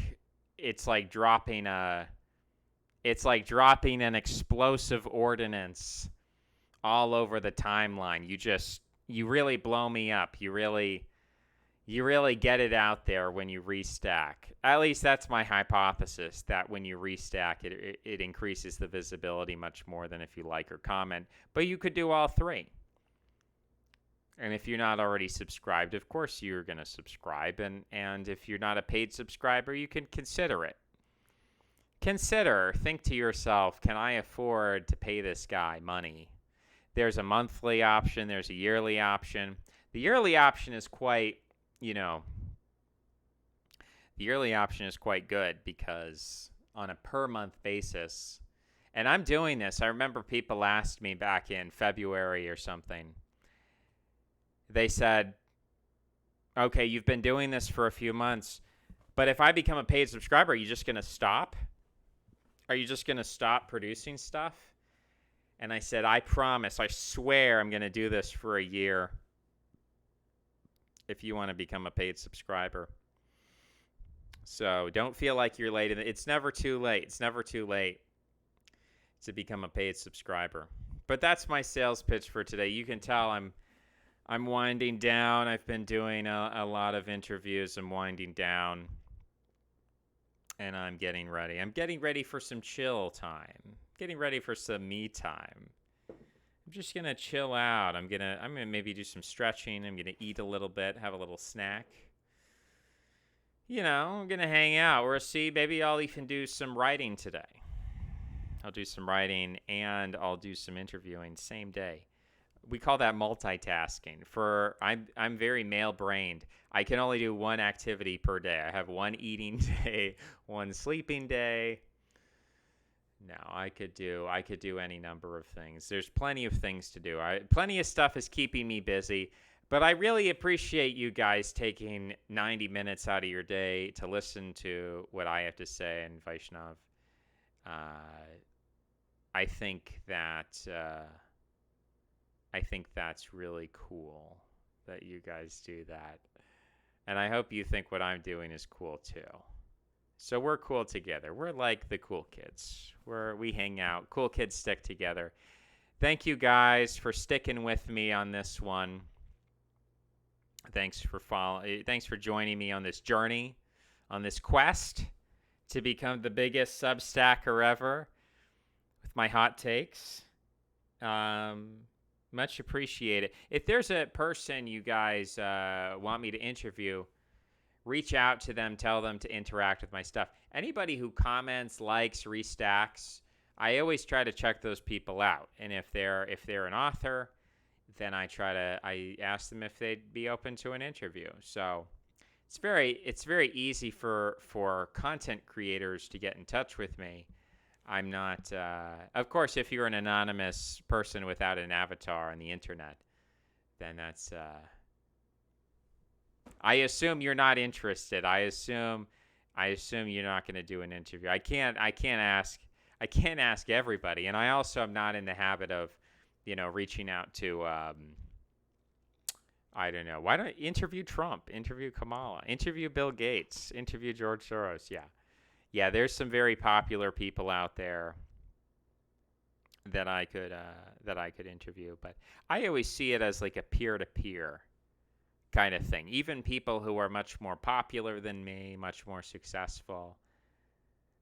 dropping an explosive ordnance all over the timeline. You really blow me up. You really get it out there when you restack. At least that's my hypothesis, that when you restack, it increases the visibility much more than if you like or comment. But you could do all three. And if you're not already subscribed, of course you're going to subscribe. And if you're not a paid subscriber, you can consider it. Think to yourself, can I afford to pay this guy money? There's a monthly option. There's a yearly option. The yearly option is quite good because on a per month basis, and I'm doing this. I remember people asked me back in February or something. They said, okay, you've been doing this for a few months, but if I become a paid subscriber, are you just going to stop? Are you just going to stop producing stuff? And I said, I promise, I swear I'm going to do this for a year if you want to become a paid subscriber. So don't feel like you're late. It's never too late. It's never too late to become a paid subscriber. But that's my sales pitch for today. You can tell I'm winding down. I've been doing a lot of interviews. I'm winding down. And I'm getting ready. I'm getting ready for some chill time. Getting ready for some me time. I'm just going to chill out. I'm going to maybe do some stretching. I'm going to eat a little bit, have a little snack. I'm going to hang out. Or see, maybe I'll even do some writing today. I'll do some writing and I'll do some interviewing same day. We call that multitasking. I'm very male-brained. I can only do one activity per day. I have one eating day, one sleeping day. No, I could do any number of things. There's plenty of things to do. Plenty of stuff is keeping me busy. But I really appreciate you guys taking 90 minutes out of your day to listen to what I have to say. And Vaishnav, I think that's really cool that you guys do that. And I hope you think what I'm doing is cool too. So we're cool together. We're like the cool kids. We hang out. Cool kids stick together. Thank you guys for sticking with me on this one. Thanks for joining me on this journey, on this quest to become the biggest Substacker ever with my hot takes. Much appreciated. If there's a person you guys want me to interview, reach out to them, tell them to interact with my stuff. Anybody who comments, likes, restacks, I always try to check those people out. And if they're an author, then I ask them if they'd be open to an interview. So it's very easy for content creators to get in touch with me. I'm not, of course, if you're an anonymous person without an avatar on the internet, then that's, I assume you're not interested. I assume you're not going to do an interview. I can't ask everybody. And I also am not in the habit of, reaching out to, I don't know. Why don't interview Trump, interview Kamala, interview Bill Gates, interview George Soros? Yeah, there's some very popular people out there that I could interview, but I always see it as like a peer-to-peer kind of thing. Even people who are much more popular than me, much more successful,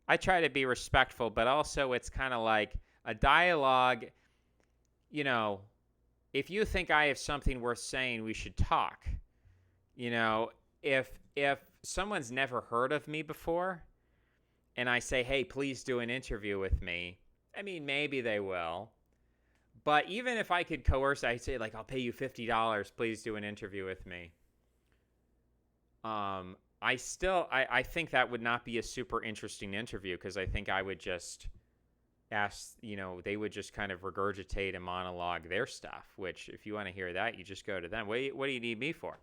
I try to be respectful, but also it's kind of like A dialogue, you know, if you think I have something worth saying, we should talk. You know, if someone's never heard of me before and I say, hey, please do an interview with me, I mean, maybe they will. But even if I could coerce, I'd say, like, I'll pay you $50, please do an interview with me. I think that would not be a super interesting interview, because I think I would just ask, they would just kind of regurgitate and monologue their stuff, which if you want to hear that, you just go to them. What do you need me for?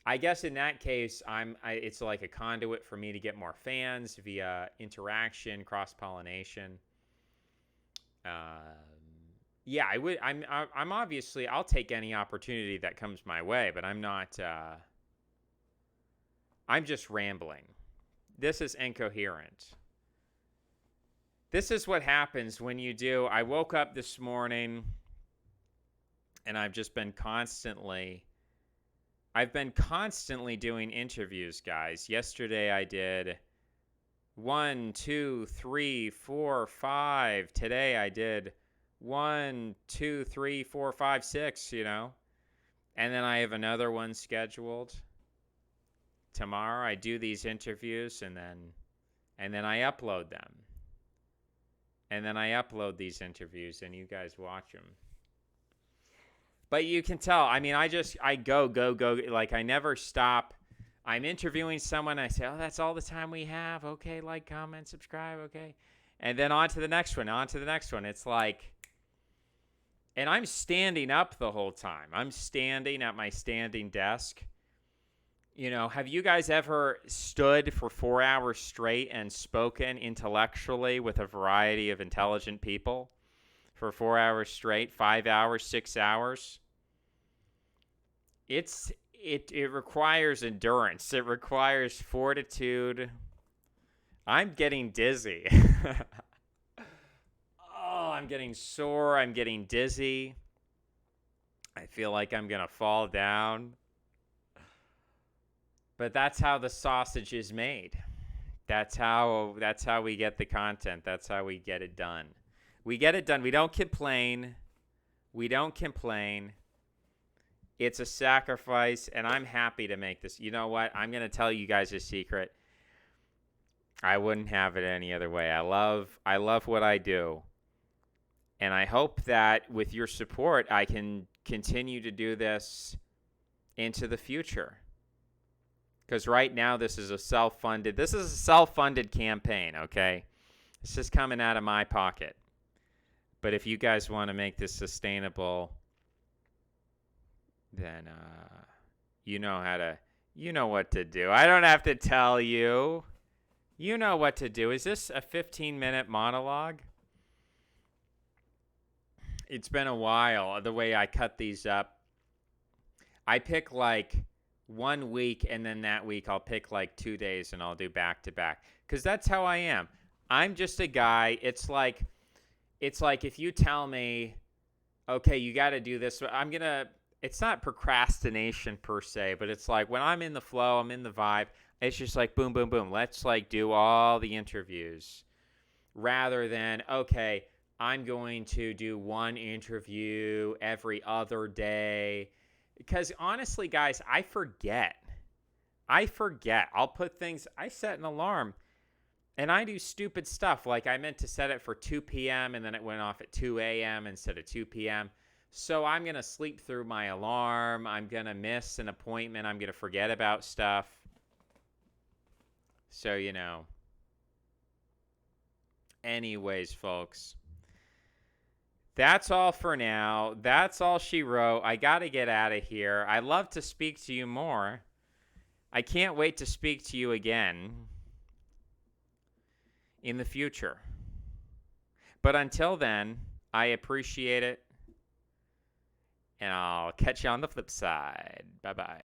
I guess in that case, it's like a conduit for me to get more fans via interaction, cross-pollination. Yeah, I would. I'm obviously, I'll take any opportunity that comes my way, but I'm not. I'm just rambling. This is incoherent. This is what happens when you do. I woke up this morning and I've been constantly doing interviews, guys. Yesterday I did 1, 2, 3, 4, 5. Today I did 1, 2, 3, 4, 5, 6, And then I have another one scheduled. Tomorrow I do these interviews and then I upload them. And then I upload these interviews and you guys watch them. But you can tell, I mean, I go. Like, I never stop. I'm interviewing someone. I say, oh, that's all the time we have. Okay, like, comment, subscribe. Okay. And then on to the next one, It's like, and I'm standing up the whole time. I'm standing at my standing desk. Have you guys ever stood for 4 hours straight and spoken intellectually with a variety of intelligent people for 4 hours straight, 5 hours, 6 hours? It requires endurance. It requires fortitude. I'm getting dizzy. Oh, I'm getting sore. I'm getting dizzy. I feel like I'm going to fall down. But that's how the sausage is made. That's how we get the content. That's how we get it done. We get it done. We don't complain. It's a sacrifice, and I'm happy to make this. You know what? I'm going to tell you guys a secret. I wouldn't have it any other way. I love what I do. And I hope that with your support, I can continue to do this into the future. Because right now, this is a self-funded campaign, okay? It's just coming out of my pocket. But if you guys want to make this sustainable, then you know what to do. I don't have to tell you. You know what to do. Is this a 15-minute monologue? It's been a while, the way I cut these up. I pick like 1 week, and then that week I'll pick like 2 days and I'll do back to back. Because that's how I am. I'm just a guy. It's like if you tell me, okay, you got to do this, it's not procrastination per se, but it's like when I'm in the flow, I'm in the vibe, it's just like boom, boom, boom. Let's like do all the interviews rather than, okay, I'm going to do one interview every other day. Because honestly, guys, I forget. I'll put things, I set an alarm and I do stupid stuff. Like I meant to set it for 2 p.m. and then it went off at 2 a.m. instead of 2 p.m. So I'm going to sleep through my alarm. I'm going to miss an appointment. I'm going to forget about stuff. So, anyways, folks. That's all for now. That's all she wrote. I got to get out of here. I'd love to speak to you more. I can't wait to speak to you again in the future. But until then, I appreciate it. And I'll catch you on the flip side. Bye-bye.